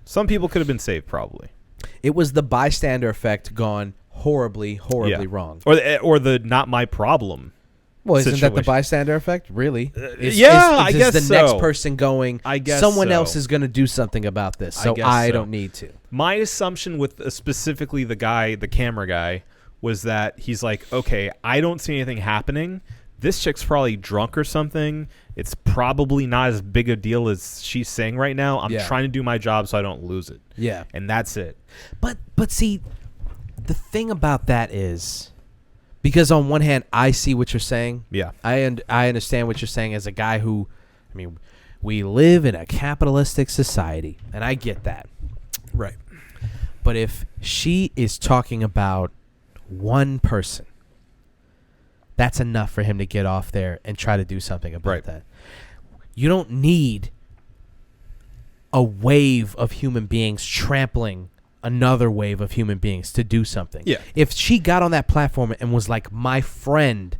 some people could have been saved probably. It was the bystander effect gone horribly wrong. Or the not my problem. Well, isn't situation. that the bystander effect? Really? I guess the so. next person going, I guess someone so. else is going to do something about this, so I don't need to. My assumption with specifically the camera guy, was that he's like, okay, I don't see anything happening. This chick's probably drunk or something. It's probably not as big a deal as she's saying right now. I'm trying to do my job so I don't lose it. Yeah. And that's it. But see, the thing about that is, because on one hand, I see what you're saying. Yeah. I understand what you're saying as a guy who, I mean, we live in a capitalistic society, and I get that. Right. But if she is talking about one person, that's enough for him to get off there and try to do something about that. You don't need a wave of human beings trampling another wave of human beings to do something. Yeah. If she got on that platform and was like, my friend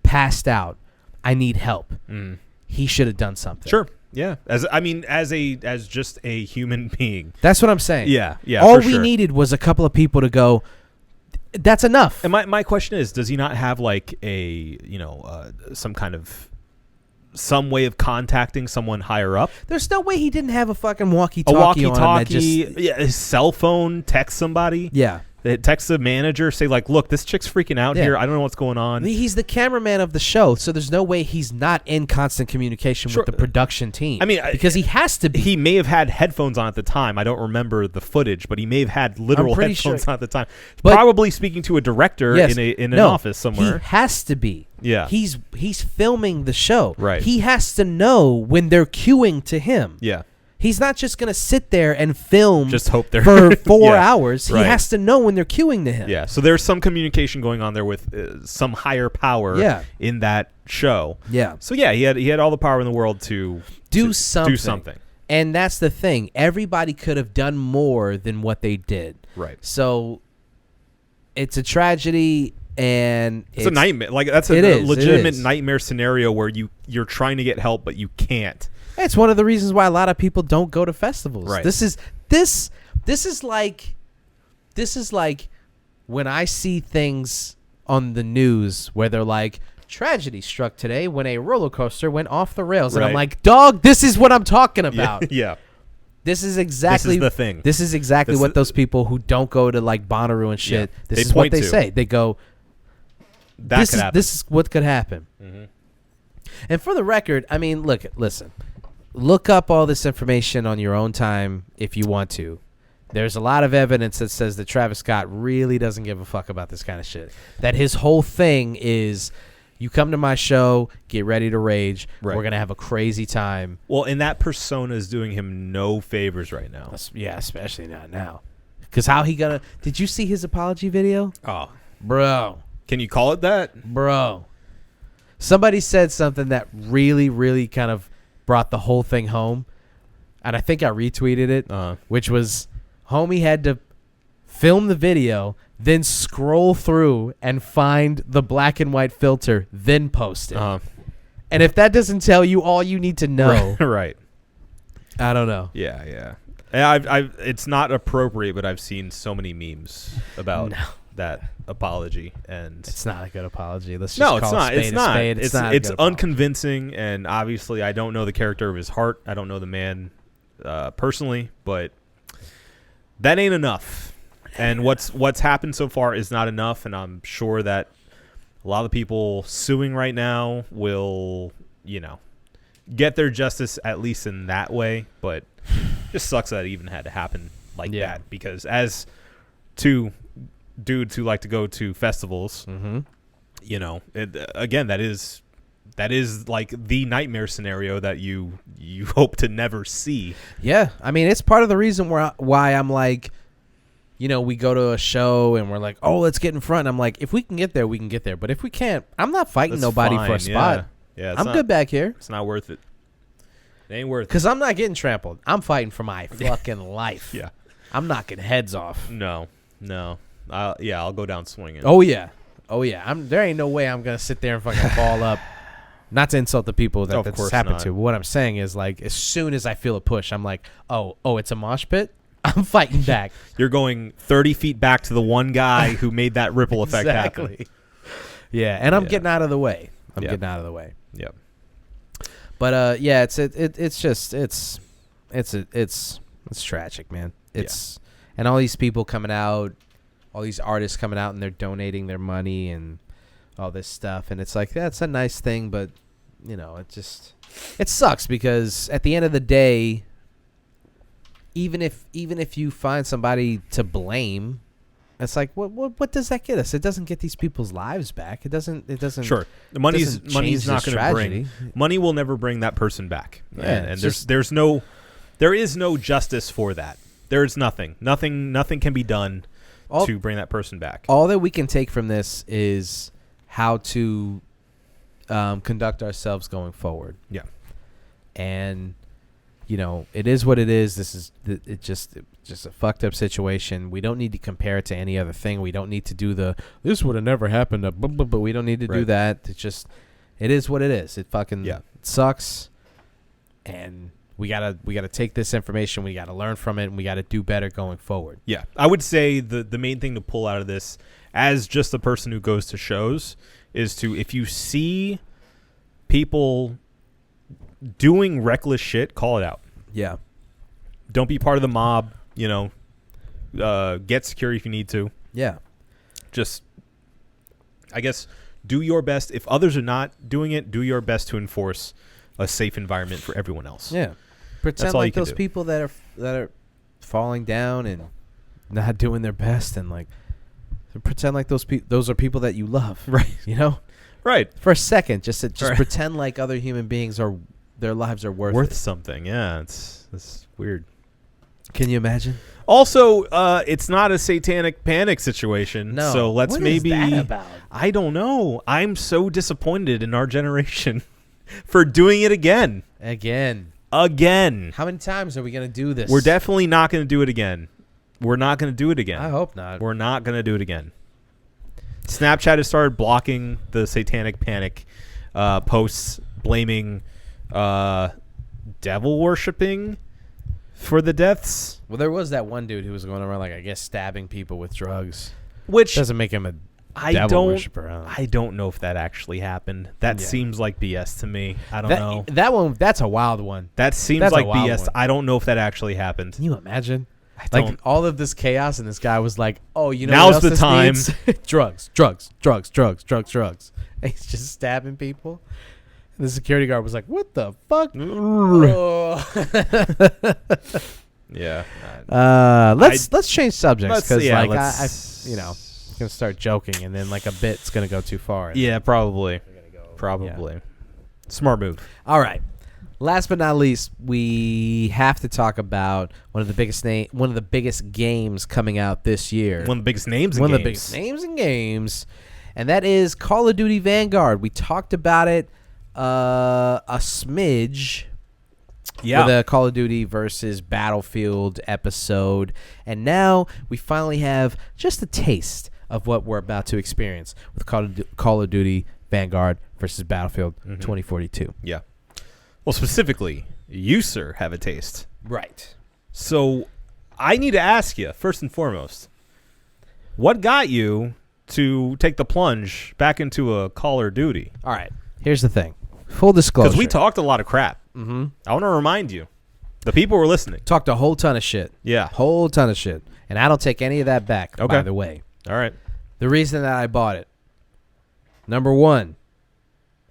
passed out, I need help, he should have done something. Sure. Yeah. As just a human being. That's what I'm saying. Yeah. Yeah. All we needed was a couple of people to go, that's enough. And my question is, does he not have like a, some way of contacting someone higher up? There's no way he didn't have a fucking walkie-talkie on him that just, his cell phone, text somebody. Yeah. Text the manager, say like, look, this chick's freaking out here. I don't know what's going on. He's the cameraman of the show, so there's no way he's not in constant communication with the production team. I mean, because he has to be. He may have had headphones on at the time. I don't remember the footage, but he may have had literal headphones on at the time. But probably speaking to a director in an office somewhere. He has to be. Yeah. He's filming the show. Right. He has to know when they're cueing to him. Yeah. He's not just going to sit there and film just hope they're for 4 hours. He has to know when they're cueing to him. Yeah, so there's some communication going on there with some higher power in that show. Yeah. So yeah, he had all the power in the world to do something. Do something. And that's the thing. Everybody could have done more than what they did. Right. So it's a tragedy, and it's a nightmare. Like that's a legitimate nightmare scenario where you're trying to get help but you can't. It's one of the reasons why a lot of people don't go to festivals. Right. This is like when I see things on the news where they're like, tragedy struck today when a roller coaster went off the rails. And I'm like, dog, this is what I'm talking about. Yeah. This is exactly the thing. This is exactly what those people who don't go to like Bonnaroo and shit, this is what they say. They go, this is what could happen. Mm-hmm. And for the record, I mean, listen. Look up all this information on your own time if you want to. There's a lot of evidence that says that Travis Scott really doesn't give a fuck about this kind of shit. That his whole thing is, you come to my show, get ready to rage. Right. We're going to have a crazy time. Well, and that persona is doing him no favors right now. Yeah, especially not now. Because how he going to... Did you see his apology video? Oh. Bro. Can you call it that? Bro. Somebody said something that really, really kind of brought the whole thing home, and I think I retweeted it, which was, homie had to film the video, then scroll through and find the black and white filter, then post it. And if that doesn't tell you all you need to know, right? I don't know. Yeah. I've it's not appropriate, but I've seen so many memes about that apology, and it's not a good apology. Let's just call a spade a spade. It's unconvincing, and obviously I don't know the character of his heart. I don't know the man personally, but that ain't enough. And what's happened so far is not enough, and I'm sure that a lot of people suing right now will, get their justice at least in that way. But it just sucks that it even had to happen like that, because as two dudes who like to go to festivals, again, that is like the nightmare scenario that you hope to never see. Yeah, I mean, it's part of the reason why I'm like, we go to a show and we're like, oh, let's get in front. And I'm like, if we can get there, we can get there. But if we can't, I'm not fighting nobody for a spot. Yeah, I'm good back here. It's not worth it. It ain't worth it. Because I'm not getting trampled. I'm fighting for my fucking life. Yeah, I'm knocking heads off. No. I'll go down swinging. Oh yeah. There ain't no way I'm gonna sit there and fucking ball up. Not to insult the people that this happened to. But what I'm saying is, like, as soon as I feel a push, I'm like, oh, it's a mosh pit. I'm fighting back. You're going 30 feet back to the one guy who made that ripple effect happen. Yeah, and I'm getting out of the way. Getting out of the way. Yep. But it's tragic, man. And all these people coming out, all these artists coming out, and they're donating their money and all this stuff, and it's like, that's a nice thing, but it sucks, because at the end of the day, even if you find somebody to blame, it's like, what does that get us? It doesn't get these people's lives back. It doesn't. Sure, the money's not going to bring. Money will never bring that person back. Yeah, and there is no justice for that. There's nothing can be done to bring that person back. All that we can take from this is how to conduct ourselves going forward. Yeah. And, it is what it is. This is just a fucked up situation. We don't need to compare it to any other thing. We don't need to do this would have never happened, but we don't need to do that. It is what it is. It fucking sucks. And we gotta take this information. We gotta learn from it, and we gotta do better going forward. Yeah, I would say the main thing to pull out of this, as just the person who goes to shows, is to, if you see people doing reckless shit, call it out. Yeah. Don't be part of the mob. Get security if you need to. Yeah. Just, I guess, do your best. If others are not doing it, do your best to enforce a safe environment for everyone else. Yeah. Pretend all like you can those do. people that are falling down and not doing their best, and like pretend like those are people that you love. Right. You know? Right. For a second, just Right. pretend like other human beings their lives are worth it. something. Yeah, it's weird. Can you imagine? Also, it's not a satanic panic situation. No. So let's What maybe. is that about? I don't know. I'm so disappointed in our generation for doing it again. Again. How many times are we going to do this? We're definitely not going to do it again. We're not going to do it again. I hope not. We're not going to do it again. Snapchat has started blocking the satanic panic posts, blaming devil worshipping for the deaths. Well, there was that one dude who was going around, like, I guess, stabbing people with drugs. Which Doesn't make him a I devil worshiper. I don't know if that actually happened. That Yeah. seems like BS to me. I don't know. That one, that's a wild one. That seems that's a like wild BS. one. I don't know if that actually happened. Can you imagine? don't. Like all of this chaos, and this guy was like, "Oh, you know, Now's what else the this time." needs? drugs." And he's just stabbing people. And the security guard was like, "What the fuck?" Yeah. Let's change subjects because yeah, like let's- I gonna start joking, and then like a bit's gonna go too far. and Yeah, probably. we're gonna go- Probably. Smart move. All right. Last but not least, we have to talk about one of the biggest games coming out this year. One of the biggest names in One games. of the biggest names in games, and that is Call of Duty Vanguard. We talked about it a smidge Yeah. with a Call of Duty versus Battlefield episode, and now we finally have just a taste of what we're about to experience with Call of Duty Vanguard versus Battlefield 2042. Yeah. Well, specifically, you, sir, have a taste. Right. So I need to ask you, first and foremost, what got you to take the plunge back into a Call of Duty? All right. Here's the thing. Full disclosure. Because we talked a lot of crap. Mm-hmm. I want to remind you, the people were listening. Talked a whole ton of shit. Yeah. Whole ton of shit. And I don't take any of that back, Okay. by the way. All right. The reason that I bought it, number one,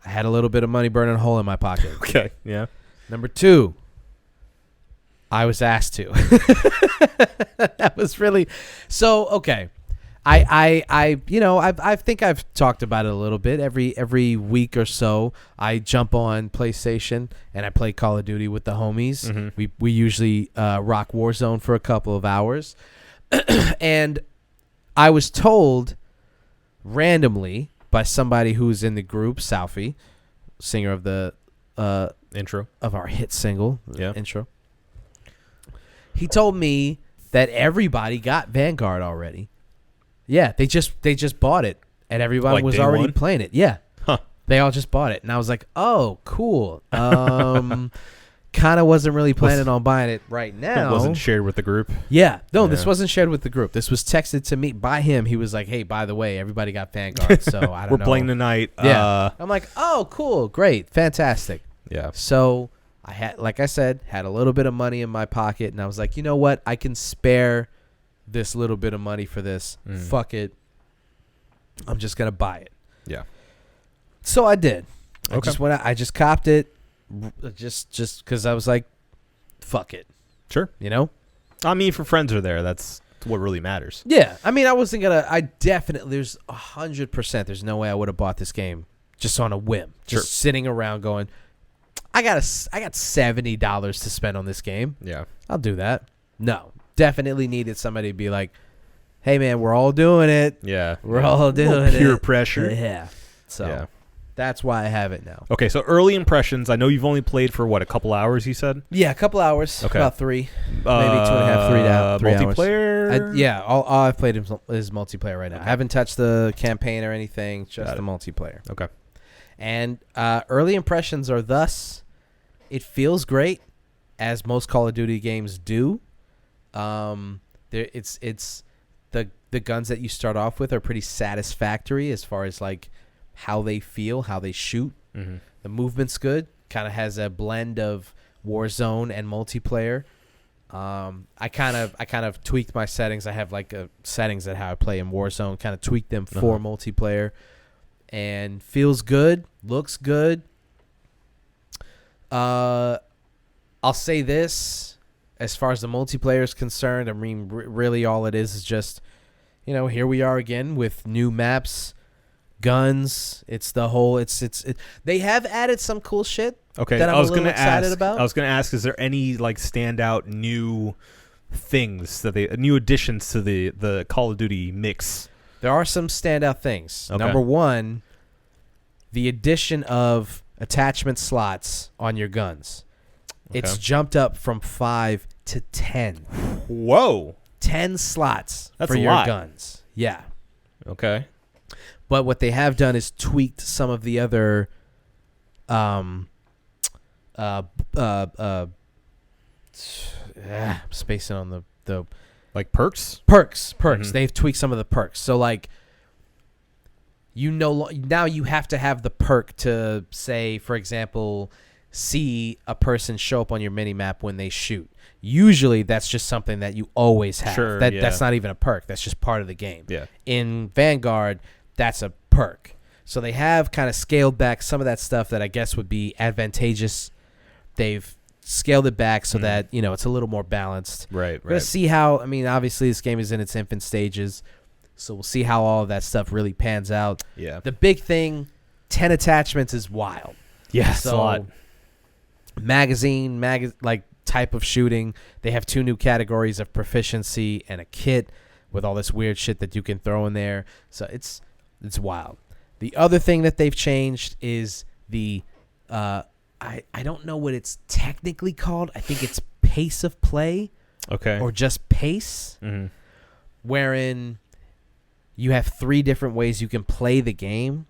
I had a little bit of money burning a hole in my pocket. Okay. Yeah. Number two, I was asked to. That was really so okay. I think I've talked about it a little bit. Every week or so, I jump on PlayStation and I play Call of Duty with the homies. Mm-hmm. We usually rock Warzone for a couple of hours, and I was told randomly by somebody who's in the group, Southie, singer of the Intro. of our hit single, Yeah. intro. He told me that everybody got Vanguard already. Yeah, they just bought it, and everybody Like was day already one? playing it. Yeah, Huh. they all just bought it, and I was like, "Oh, cool." Kind of wasn't really planning on buying it right now. It wasn't shared with the group. Yeah, no, this Yeah. wasn't shared with the group. This was texted to me by him. He was like, "Hey, by the way, everybody got Vanguard, so I don't We're know." playing tonight. Yeah, I'm like, "Oh, cool, great, fantastic." Yeah. So I had, like I said, had a little bit of money in my pocket, and I was like, you know what? I can spare this little bit of money for this. Fuck it. I'm just gonna buy it. Yeah. So I did. I Okay. just went out, I just copped it, just because I was like, fuck it. Sure. You know? I mean, if friends are there, that's what really matters. Yeah. I mean, I wasn't gonna. I definitely. There's 100%. There's no way I would have bought this game just on a whim. Just sitting around going, I got $70 to spend on this game. Yeah. I'll do that. No, definitely needed somebody to be like, hey man, we're all doing it. Yeah. We're all doing it. Peer pressure. Yeah. So Yeah. that's why I have it now. Okay, so early impressions. I know you've only played for what, a couple hours, you said? Yeah, a couple hours. Okay. About 3. Maybe 2.5, 3 hours. Multiplayer? Yeah, all I've played is multiplayer right now. I haven't touched the campaign or anything, just the multiplayer. Okay. And early impressions are thus, it feels great, as most Call of Duty games do. It's the guns that you start off with are pretty satisfactory as far as like how they feel, how they shoot. Mm-hmm. The movement's good. Kind of has a blend of Warzone and multiplayer. I kind of tweaked my settings. I have like settings that how I play in Warzone. Kind of tweaked them for multiplayer, and feels good, looks good. I'll say this, as far as the multiplayer is concerned, I mean, really all it is just, here we are again with new maps, guns. It's the whole. They have added some cool shit. Okay, that I'm a little excited about. I was going to ask, is there any like standout new things new additions to the Call of Duty mix? There are some standout things. Okay. Number one, the addition of attachment slots on your guns. Okay. It's jumped up from 5 to 10. Whoa. 10 slots That's for a your lot. guns. Yeah. Okay. But what they have done is tweaked some of the other spacing on the Like perks? perks. Mhm. They've tweaked some of the perks. So like now you have to have the perk to say, for example, see a person show up on your mini map when they shoot. Usually that's just something that you always have. Sure, That's not even a perk. That's just part of the game. Yeah. In Vanguard, that's a perk. So they have kind of scaled back some of that stuff that I guess would be advantageous. They've scaled it back so that, it's a little more balanced. Right, We're going to see how, obviously this game is in its infant stages, so we'll see how all of that stuff really pans out. Yeah. The big thing, 10 attachments is wild. Yeah, it's a lot. Magazine, like type of shooting. They have 2 new categories of proficiency and a kit with all this weird shit that you can throw in there. So it's wild. The other thing that they've changed is the I don't know what it's technically called. I think it's pace of play. Okay. Or just pace. Mm-hmm. Wherein you have 3 different ways you can play the game,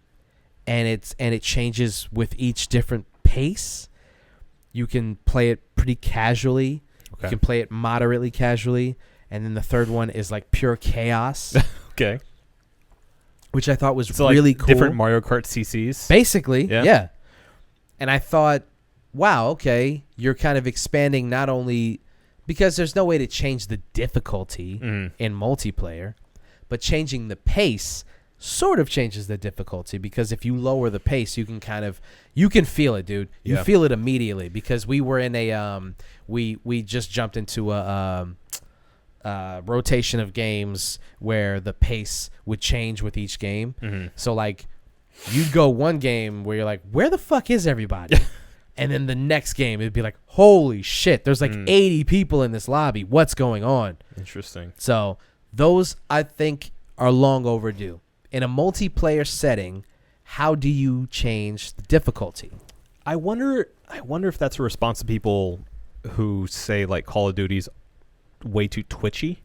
and it changes with each different pace. You can play it pretty casually. Okay. You can play it moderately casually, and then the third one is like pure chaos. Okay. Which I thought was So really like cool. Different Mario Kart CCs. Basically, Yeah. yeah. And I thought, wow, okay, you're kind of expanding not only because there's no way to change the difficulty in multiplayer, but changing the pace sort of changes the difficulty, because if you lower the pace, you can feel it, dude. You Yeah. feel it immediately, because we were in a we just jumped into a rotation of games where the pace would change with each game. Mm-hmm. So like you'd go one game where you're like, where the fuck is everybody? And then the next game it'd be like, holy shit, there's like 80 people in this lobby. What's going on? Interesting. So those I think are long overdue. In a multiplayer setting, how do you change the difficulty? I wonder if that's a response to people who say like Call of Duty's way too twitchy.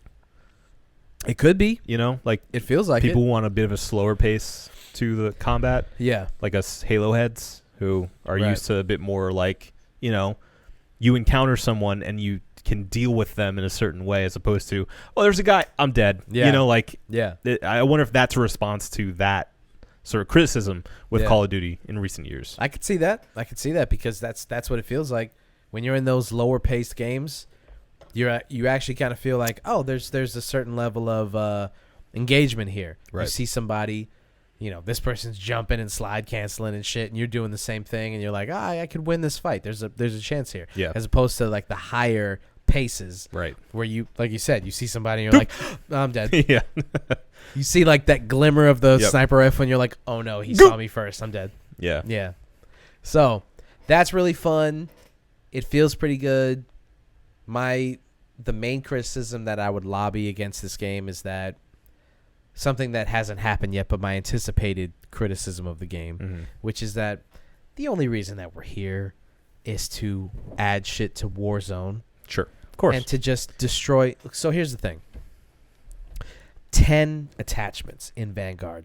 It could be. Like It feels like people want a bit of a slower pace to the combat. Yeah. Like us Halo heads who are Right. used to a bit more like, you encounter someone and you can deal with them in a certain way, as opposed to, oh, there's a guy, I'm dead. Yeah. Yeah. I wonder if that's a response to that sort of criticism with Yeah. Call of Duty in recent years. I could see that. Because that's what it feels like when you're in those lower paced games. You actually kind of feel like, oh, there's a certain level of engagement here. Right. You see somebody, this person's jumping and slide canceling and shit, and you're doing the same thing, and you're like, I could win this fight. There's a chance here. Yeah. As opposed to like the higher paces, Right. where you, like you said, you see somebody and you're like, oh, I'm dead. Yeah. You see like that glimmer of the Yep. sniper rifle, and you're like, oh no, he saw me first. I'm dead. Yeah. Yeah. So that's really fun. It feels pretty good. The main criticism that I would lobby against this game is that something that hasn't happened yet, but my anticipated criticism of the game, which is that the only reason that we're here is to add shit to Warzone. Sure. Of course. And to just destroy. So here's the thing. 10 attachments in Vanguard.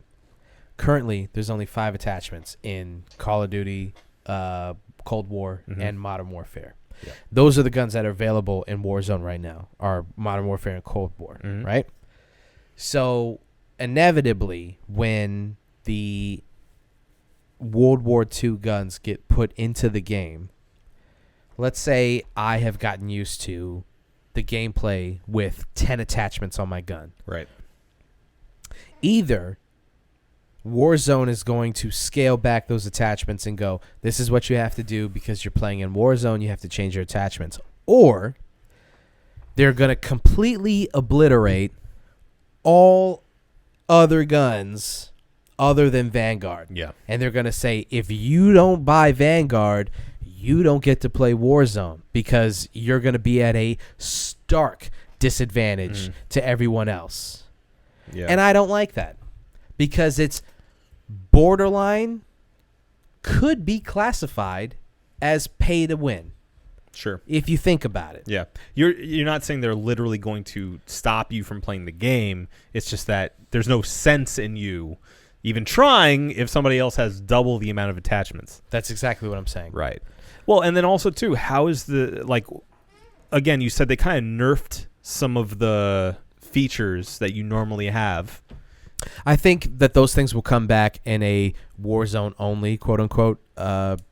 Currently, there's only 5 attachments in Call of Duty, Cold War, and Modern Warfare. Yeah. Those are the guns that are available in Warzone right now, are Modern Warfare and Cold War, right? So inevitably, when the World War II guns get put into the game, let's say I have gotten used to the gameplay with 10 attachments on my gun. Right. Either Warzone is going to scale back those attachments and go, this is what you have to do because you're playing in Warzone, you have to change your attachments. Or they're going to completely obliterate all other guns other than Vanguard. Yeah. And they're going to say, if you don't buy Vanguard, you don't get to play Warzone because you're going to be at a stark disadvantage to everyone else. Yeah. And I don't like that because it's borderline could be classified as pay to win. Sure. If you think about it. Yeah. You're not saying they're literally going to stop you from playing the game. It's just that there's no sense in you even trying if somebody else has double the amount of attachments. That's exactly what I'm saying. Right. Well, and then also, too, how is again, you said they kind of nerfed some of the features that you normally have. I think that those things will come back in a Warzone only, quote unquote,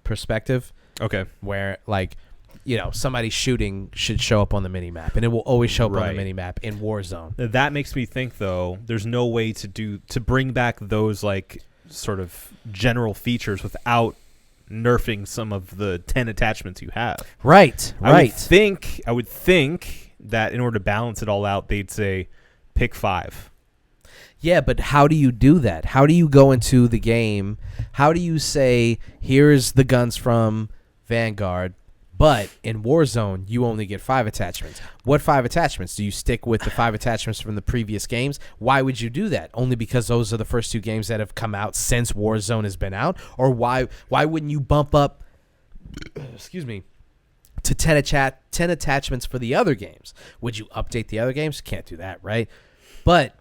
perspective. Okay. Where, somebody shooting should show up on the minimap, and it will always show up on the minimap in Warzone. That makes me think, though, there's no way to bring back those, sort of general features without nerfing some of the 10 attachments you have. Right. I would think that in order to balance it all out, they'd say pick 5. Yeah, but how do you do that? How do you go into the game? How do you say, here's the guns from Vanguard, but in Warzone, you only get 5 attachments? What 5 attachments? Do you stick with the 5 attachments from the previous games? Why would you do that? Only because those are the first 2 games that have come out since Warzone has been out? Or why wouldn't you bump up, to 10 attachments for the other games? Would you update the other games? Can't do that, right? But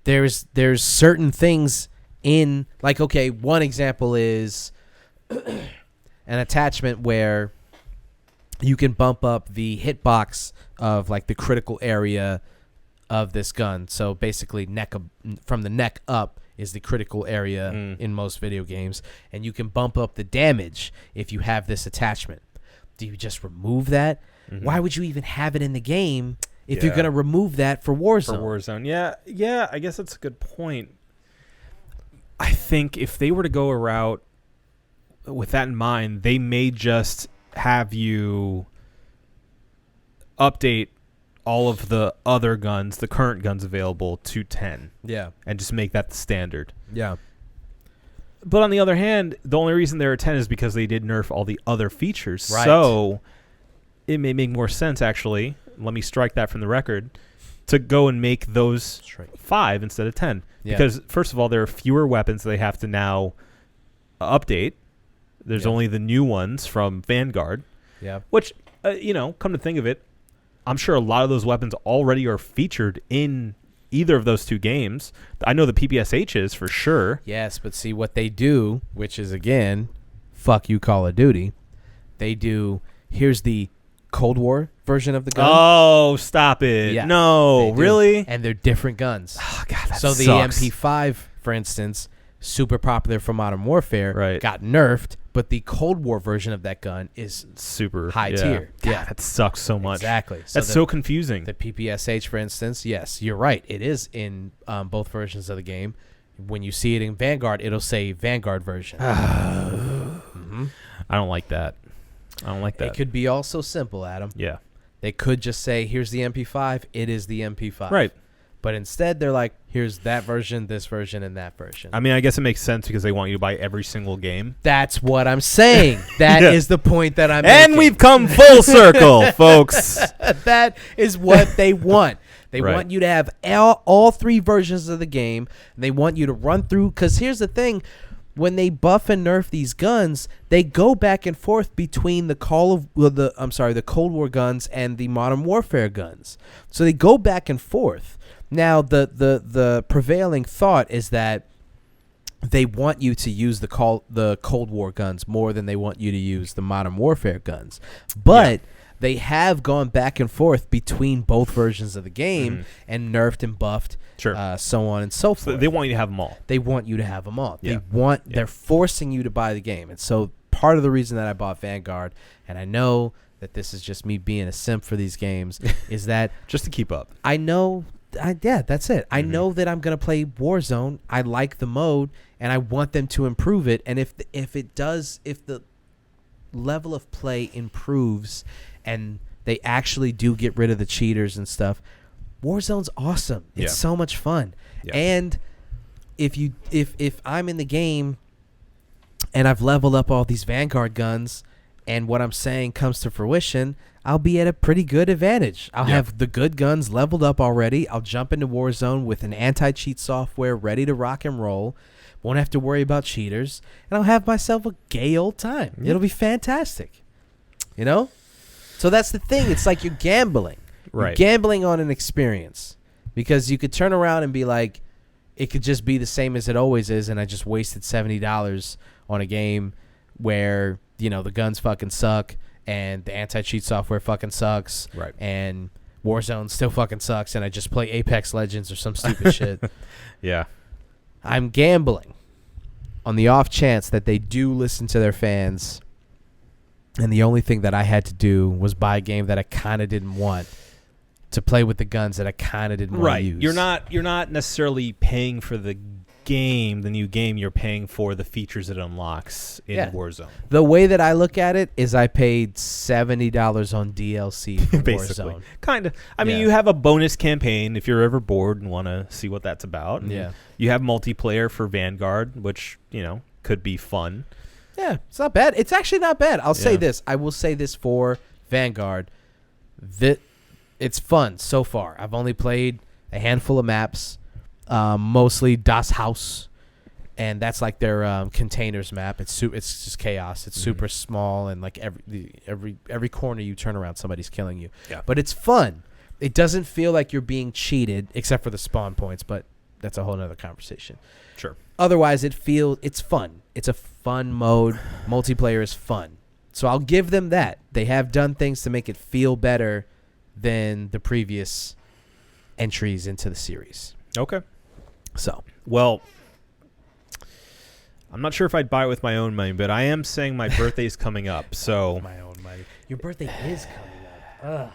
there's certain things in, one example is an attachment where you can bump up the hitbox of the critical area of this gun. So basically from the neck up is the critical area in most video games, and you can bump up the damage if you have this attachment. Do you just remove that? Why would you even have it in the game if you're going to remove that for Warzone? Yeah, I guess that's a good point. I think if they were to go a route with that in mind, they may just have you update all of the other guns, the current guns available, to 10. Yeah. And just make that the standard. Yeah. But on the other hand, the only reason there are 10 is because they did nerf all the other features. Right. So it may make more sense, actually. Let me strike that from the record, to go and make those 5 instead of 10. Yeah. Because, first of all, there are fewer weapons they have to now update. There's only the new ones from Vanguard. Yeah. Which, come to think of it, I'm sure a lot of those weapons already are featured in either of those 2 games. I know the PPSH is for sure. Yes, but see what they do, which is, again, fuck you, Call of Duty. They do, here's the Cold War version of the gun. Oh, stop it. Yeah, no, really? And they're different guns. Oh, God, that so sucks. the MP5, for instance, super popular for Modern Warfare, got nerfed, but the Cold War version of that gun is super high tier. God, that sucks so much. Exactly. That's so confusing. The PPSH, for instance, yes, you're right. It is in both versions of the game. When you see it in Vanguard, it'll say Vanguard version. I don't like that. It could be all so simple, Adam. Yeah. They could just say, here's the MP5, it is the MP5. Right. But instead, they're like, here's that version, this version, and that version. I mean, I guess it makes sense because they want you to buy every single game. That's what I'm saying. That is the point that I'm making. And we've come full circle, folks. That is what they want. They want you to have all 3 versions of the game. They want you to run through, because here's the thing. When they buff and nerf these guns, they go back and forth between the Cold War guns and the Modern Warfare guns. So they go back and forth. Now, the prevailing thought is that they want you to use the Cold War guns more than they want you to use the Modern Warfare guns. But they have gone back and forth between both versions of the game and nerfed and buffed, so on and so forth. So they want you to have them all. They want you to have them all. Yeah. They're forcing you to buy the game. And so part of the reason that I bought Vanguard, and I know that this is just me being a simp for these games, is that just to keep up. I know, that's it. I know that I'm gonna play Warzone. I like the mode, and I want them to improve it. And if the level of play improves, and they actually do get rid of the cheaters and stuff, Warzone's awesome. It's so much fun. Yeah. And if I'm in the game and I've leveled up all these Vanguard guns, and what I'm saying comes to fruition, I'll be at a pretty good advantage. I'll have the good guns leveled up already. I'll jump into Warzone with an anti-cheat software ready to rock and roll. Won't have to worry about cheaters. And I'll have myself a gay old time. It'll be fantastic. You know? So that's the thing. It's like you're gambling. Right. You're gambling on an experience. Because you could turn around and be like, it could just be the same as it always is, and I just wasted $70 on a game where, you know, the guns fucking suck and the anti-cheat software fucking sucks. Right. And Warzone still fucking sucks, and I just play Apex Legends or some stupid shit. Yeah. I'm gambling on the off chance that they do listen to their fans, and the only thing that I had to do was buy a game that I kind of didn't want to play with the guns that I kind of didn't want to use. You're not necessarily paying for the game, the new game. You're paying for the features it unlocks in Warzone. The way that I look at it is I paid $70 on DLC for Basically. Warzone. Kind of. I mean, you have a bonus campaign if you're ever bored and want to see what that's about. Yeah. You have multiplayer for Vanguard, which, you know, could be fun. Yeah, it's not bad. It's actually not bad. I'll say this. I will say this for Vanguard. It's fun so far. I've only played a handful of maps, mostly Das Haus, and that's like their containers map. It's just chaos. It's super small, and like every corner you turn around, somebody's killing you. Yeah. But it's fun. It doesn't feel like you're being cheated, except for the spawn points, but that's a whole nother conversation. Sure. Otherwise, it's fun. It's a fun mode. Multiplayer is fun. So I'll give them that. They have done things to make it feel better than the previous entries into the series. Okay. So, well, I'm not sure if I'd buy it with my own money, but I am saying my birthday's coming up. So my own money. Your birthday is coming up. Ugh.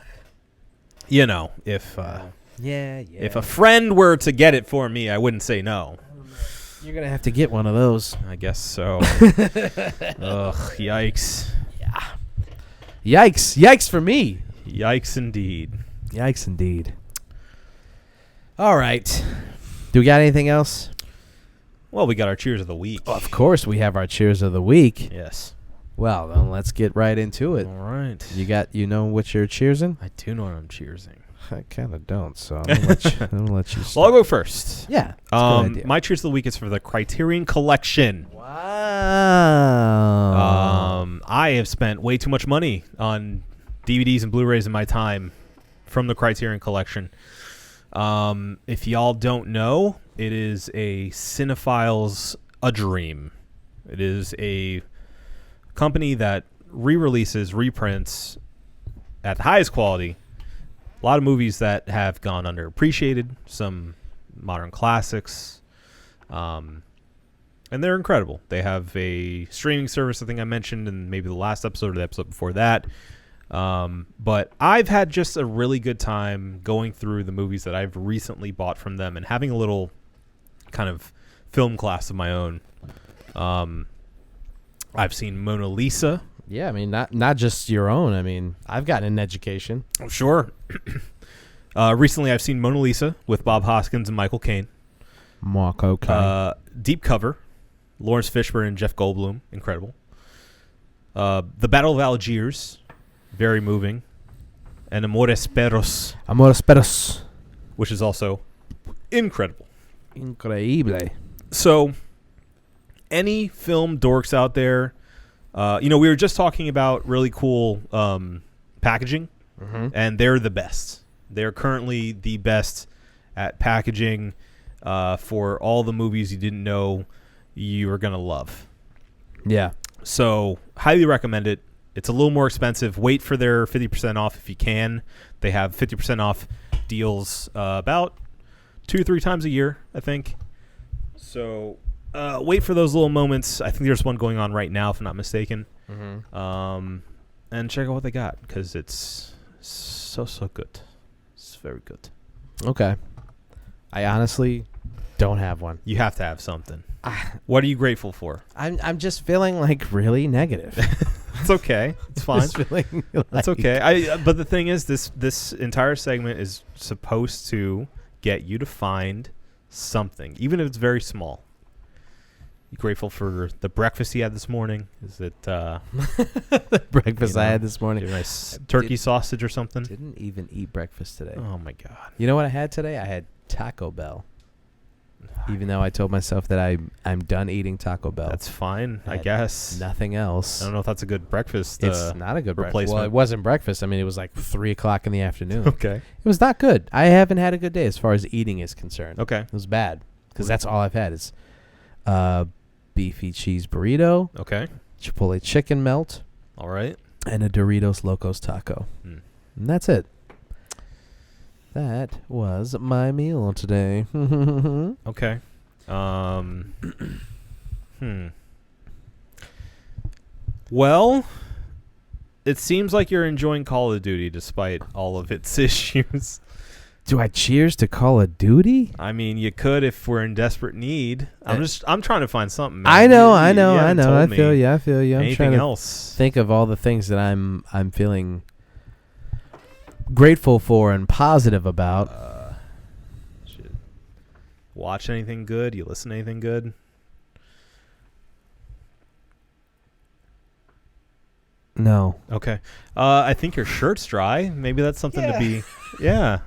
You know, if a friend were to get it for me, I wouldn't say no. You're gonna have to get one of those. I guess so. Ugh, yikes. Yeah. Yikes for me. Yikes indeed. Yikes indeed. All right. Do we got anything else? Well, we got our cheers of the week. Well, of course, we have our cheers of the week. Yes. Well, then let's get right into it. All right. You know what you're cheersing? I do know what I'm cheersing. I kind of don't, so I'm gonna let you start. Well, I'll go first. Yeah. That's a good idea. My cheers of the week is for the Criterion Collection. Wow. I have spent way too much money on DVDs and Blu-rays in my time from the Criterion Collection. If y'all don't know, it is a cinephile's a dream. It is a company that re-releases, reprints at the highest quality. A lot of movies that have gone underappreciated, some modern classics, and they're incredible. They have a streaming service, I think I mentioned in maybe the last episode or the episode before that. But I've had just a really good time going through the movies that I've recently bought from them and having a little kind of film class of my own. I've seen Mona Lisa. Yeah, I mean, not just your own. I mean, I've gotten an education. Oh, sure. Recently, I've seen Mona Lisa with Bob Hoskins and Michael Caine. Deep Cover, Lawrence Fishburne and Jeff Goldblum. Incredible. The Battle of Algiers. Very moving. And Amores Perros. Which is also incredible. Increíble. So, any film dorks out there, we were just talking about really cool packaging, and they're the best. They're currently the best at packaging for all the movies you didn't know you were going to love. Yeah. So, highly recommend it. It's a little more expensive. Wait for their 50% off if you can. They have 50% off deals about 2 or 3 times a year, I think. So wait for those little moments. I think there's one going on right now, if I'm not mistaken. and check out what they got because it's so good. It's very good. Okay. I honestly don't have one. You have to have something. What are you grateful for? I'm just feeling like really negative. It's okay. It's fine. Just feeling It's like- okay. But the thing is, this entire segment is supposed to get you to find something, even if it's very small. You grateful for the breakfast you had this morning? Is it the breakfast I had this morning? a nice turkey sausage or something? Didn't even eat breakfast today. Oh my god! You know what I had today? I had Taco Bell. Even though I told myself that I'm done eating Taco Bell. That's fine, I Had guess. Nothing else. I don't know if that's a good breakfast. It's not a good breakfast. replacement. Well, it wasn't breakfast. I mean, it was like 3 o'clock in the afternoon. Okay. It was not good. I haven't had a good day as far as eating is concerned. Okay. It was bad because that's all I've had is beefy cheese burrito, Okay. Chipotle chicken melt, All right. and a Doritos Locos taco. Hmm. And that's it. That was my meal today. Okay. Well, it seems like you're enjoying Call of Duty despite all of its issues. Do I cheers to Call of Duty? I mean, you could if we're in desperate need. I'm trying to find something. Man. I know. You haven't told I me feel you. I'm Anything trying to else? think of all the things that I'm feeling grateful for and positive about. Shit. Watch anything good? You listen to anything good? No. Okay. I think your shirt's dry. Maybe that's something to be. Yeah.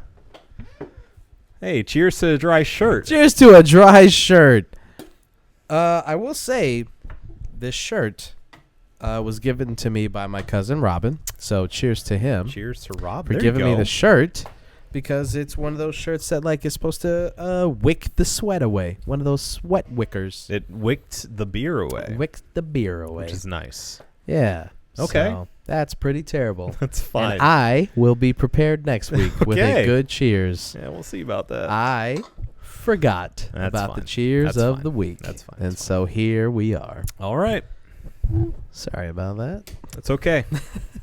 Hey, cheers to a dry shirt. Cheers to a dry shirt. I will say, this shirt was given to me by my cousin Robin. So cheers to him Cheers to Rob. for There giving you me go. the shirt, because it's one of those shirts that like is supposed to wick the sweat away. One of those sweat wickers. It wicked the beer away, Wick the beer away. which is nice. Yeah. Okay. So that's pretty terrible. That's fine. And I will be prepared next week with Okay. a good cheers. Yeah, we'll see about that. I forgot That's about the fine. cheers That's of fine. the week. That's fine. And That's so here we are. All right. Sorry about that. It's okay.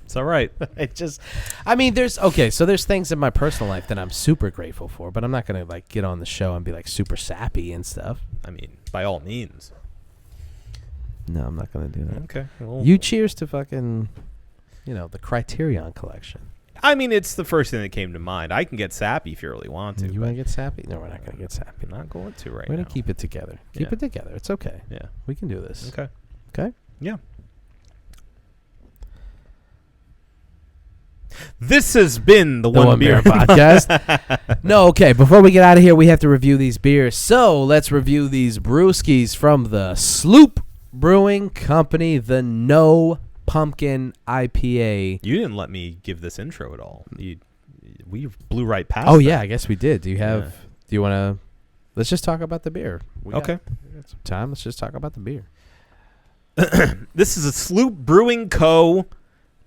It's all right. It just, I mean, there's things in my personal life that I'm super grateful for, but I'm not going to like get on the show and be like super sappy and stuff. I mean, by all means. No, I'm not going to do that. Okay. Well, You cheers to fucking, the Criterion collection. I mean, it's the first thing that came to mind. I can get sappy if you really want to. You but want to get sappy? No, we're not going to get sappy. I'm not going to right We're now. going to keep it together. Keep Yeah. it together. It's okay. Yeah. We can do this. Okay. Okay? Yeah. This has been the One Beer podcast. No, okay. Before we get out of here, we have to review these beers. So let's review these brewskis from the Sloop Brewing Company, the No Pumpkin IPA. You didn't let me give this intro at all. We blew right past. Oh that. yeah, I guess we did. Do you have? Yeah. Do you want to? Let's just talk about the beer. We got Okay. some time. Let's just talk about the beer. This is a Sloop Brewing Co.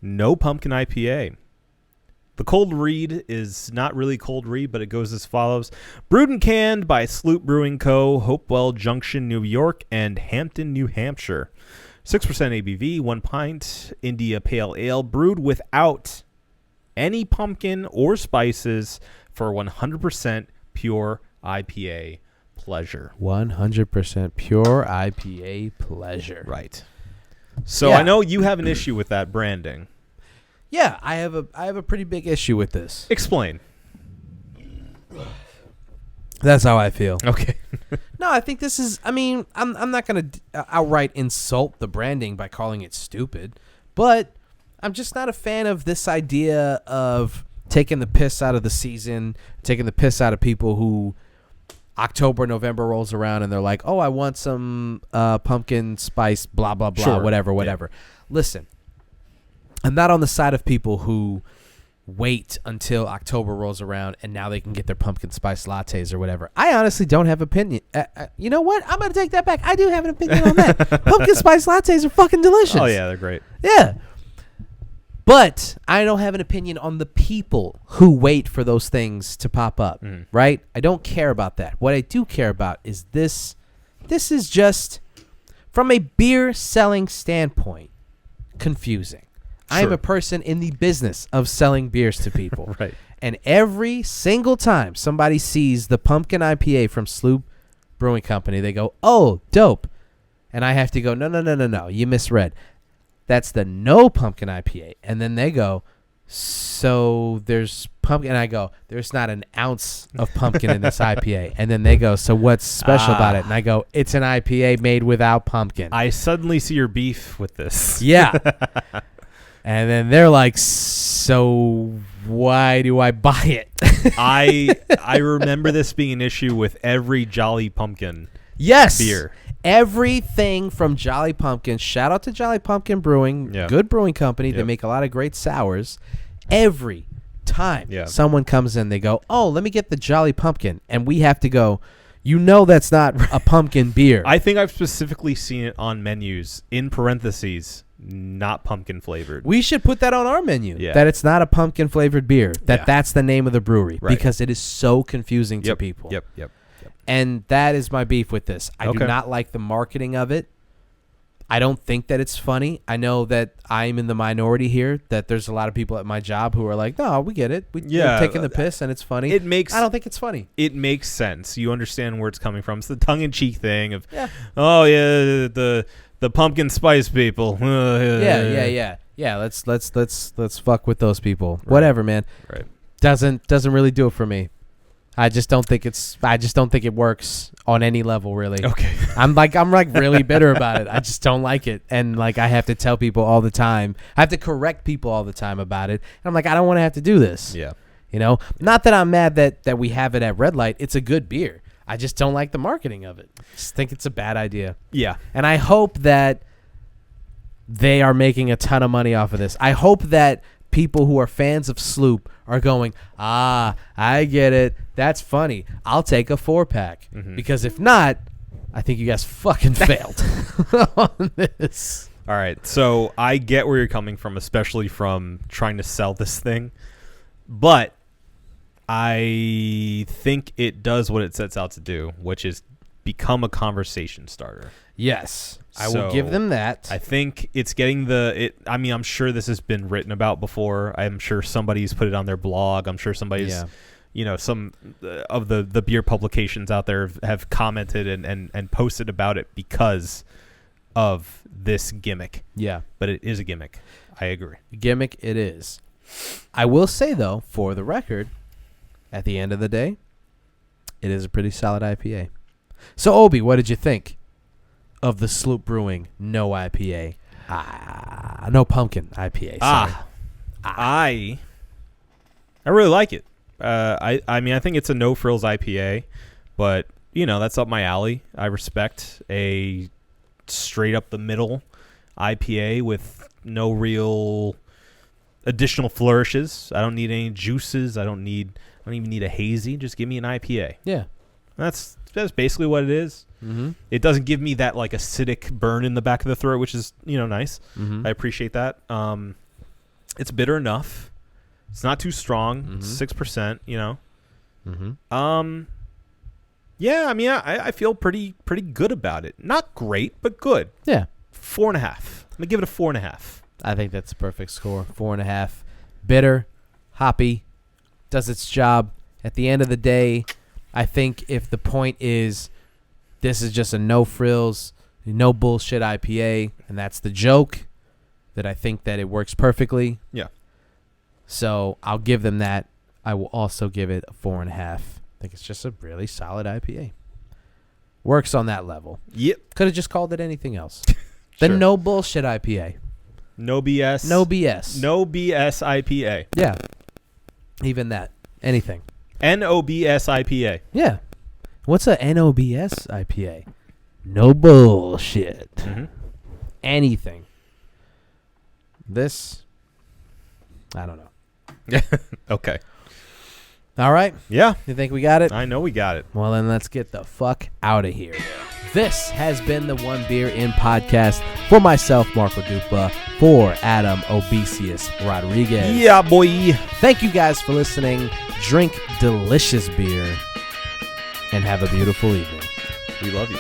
No Pumpkin IPA. The cold read is not really cold read, but it goes as follows. Brewed and canned by Sloop Brewing Co., Hopewell Junction, New York, and Hampton, New Hampshire. 6% ABV, 1 pint, India Pale Ale, brewed without any pumpkin or spices for 100% pure IPA pleasure. 100% pure IPA pleasure. Right. So Yeah. I know you have an issue with that branding. Yeah, I have a pretty big issue with this. Explain. That's how I feel. Okay. No, I think this is. I mean, I'm not gonna outright insult the branding by calling it stupid, but I'm just not a fan of this idea of taking the piss out of the season, taking the piss out of people who October, November rolls around and they're like, "Oh, I want some pumpkin spice, blah blah blah, Sure. whatever." Yeah. Listen, I'm not on the side of people who wait until October rolls around and now they can get their pumpkin spice lattes or whatever. I honestly don't have opinion. You know what? I'm going to take that back. I do have an opinion on that. Pumpkin spice lattes are fucking delicious. Oh, yeah, they're great. Yeah. But I don't have an opinion on the people who wait for those things to pop up, right? I don't care about that. What I do care about is this. This is just, from a beer selling standpoint, confusing. I am Sure. a person in the business of selling beers to people. Right. And every single time somebody sees the pumpkin IPA from Sloop Brewing Company, they go, "Oh, dope." And I have to go, no, you misread. That's the no pumpkin IPA. And then they go, "So there's pumpkin." And I go, "There's not an ounce of pumpkin in this IPA." And then they go, "So what's special about it?" And I go, "It's an IPA made without pumpkin." I suddenly see your beef with this. Yeah. And then they're like, "So why do I buy it?" I remember this being an issue with every Jolly Pumpkin Yes. beer. Everything from Jolly Pumpkin. Shout out to Jolly Pumpkin Brewing. Yeah. Good brewing company. They Yep. make a lot of great sours. Every time Yeah. someone comes in, they go, "Oh, let me get the Jolly Pumpkin." And we have to go, that's not a pumpkin beer. I think I've specifically seen it on menus in parentheses, not pumpkin flavored. We should put that on our menu. Yeah. That it's not a pumpkin flavored beer. Yeah. That's the name of the brewery. Right. Because it is so confusing to Yep. people. Yep. And that is my beef with this. I do Okay. not like the marketing of it. I don't think that it's funny. I know that I'm in the minority here, that there's a lot of people at my job who are like, "No, we get it. We're taking the piss and it's funny." It I don't think it's funny. It makes sense. You understand where it's coming from. It's the tongue-in-cheek thing of, Yeah. oh yeah, the pumpkin spice people. Yeah. Let's fuck with those people. Whatever, man. Right. Doesn't really do it for me. I just don't think it works on any level, really. Okay. I'm like really bitter about it. I just don't like it. And like I have to tell people all the time. I have to correct people all the time about it. And I'm like, I don't want to have to do this. Yeah. You know? Not that I'm mad that we have it at Red Light. It's a good beer. I just don't like the marketing of it. I just think it's a bad idea. Yeah. And I hope that they are making a ton of money off of this. I hope that people who are fans of Sloop are going, I get it. That's funny. I'll take a 4-pack. Mhm. Because if not, I think you guys fucking failed on this. All right. So I get where you're coming from, especially from trying to sell this thing. But I think it does what it sets out to do, which is become a conversation starter. Yes. I will give them that. I think it's getting I'm sure this has been written about before. I'm sure somebody's put it on their blog. I'm sure somebody's, some of the beer publications out there have commented and posted about it because of this gimmick. Yeah. But it is a gimmick. I agree. Gimmick it is. I will say, though, for the record, at the end of the day, it is a pretty solid IPA. So, Obi, what did you think of the Sloop Brewing no IPA? No pumpkin IPA. Sorry. I really like it. I think it's a no frills IPA, but that's up my alley. I respect a straight up the middle IPA with no real additional flourishes. I don't need any juices. I don't even need a hazy. Just give me an IPA. Yeah. That's basically what it is. Mm-hmm. It doesn't give me that like acidic burn in the back of the throat, which is nice. Mm-hmm. I appreciate that. It's bitter enough. It's not too strong. Mm-hmm. 6%. Mm-hmm. Yeah. I feel pretty good about it. Not great, but good. Yeah. 4.5. I'm gonna give it a 4.5. I think that's a perfect score. 4.5. Bitter, hoppy, does its job. At the end of the day, I think if the point is this is just a no frills, no bullshit IPA, and that's the joke, that I think that it works perfectly. Yeah. So I'll give them that. I will also give it a 4.5. I think it's just a really solid IPA. Works on that level. Yep. Could have just called it anything else. The Sure. no bullshit IPA. No BS. No BS. No BS IPA. Yeah. Even that. Anything. NOBS IPA. Yeah. What's a NOBS IPA? No bullshit. Mm-hmm. Anything. This, I don't know. Okay. All right. Yeah. You think we got it? I know we got it. Well, then let's get the fuck out of here. This has been the One Beer In podcast for myself, Marco Dupa, for Adam Obesius Rodriguez. Yeah, boy. Thank you guys for listening. Drink delicious beer and have a beautiful evening. We love you.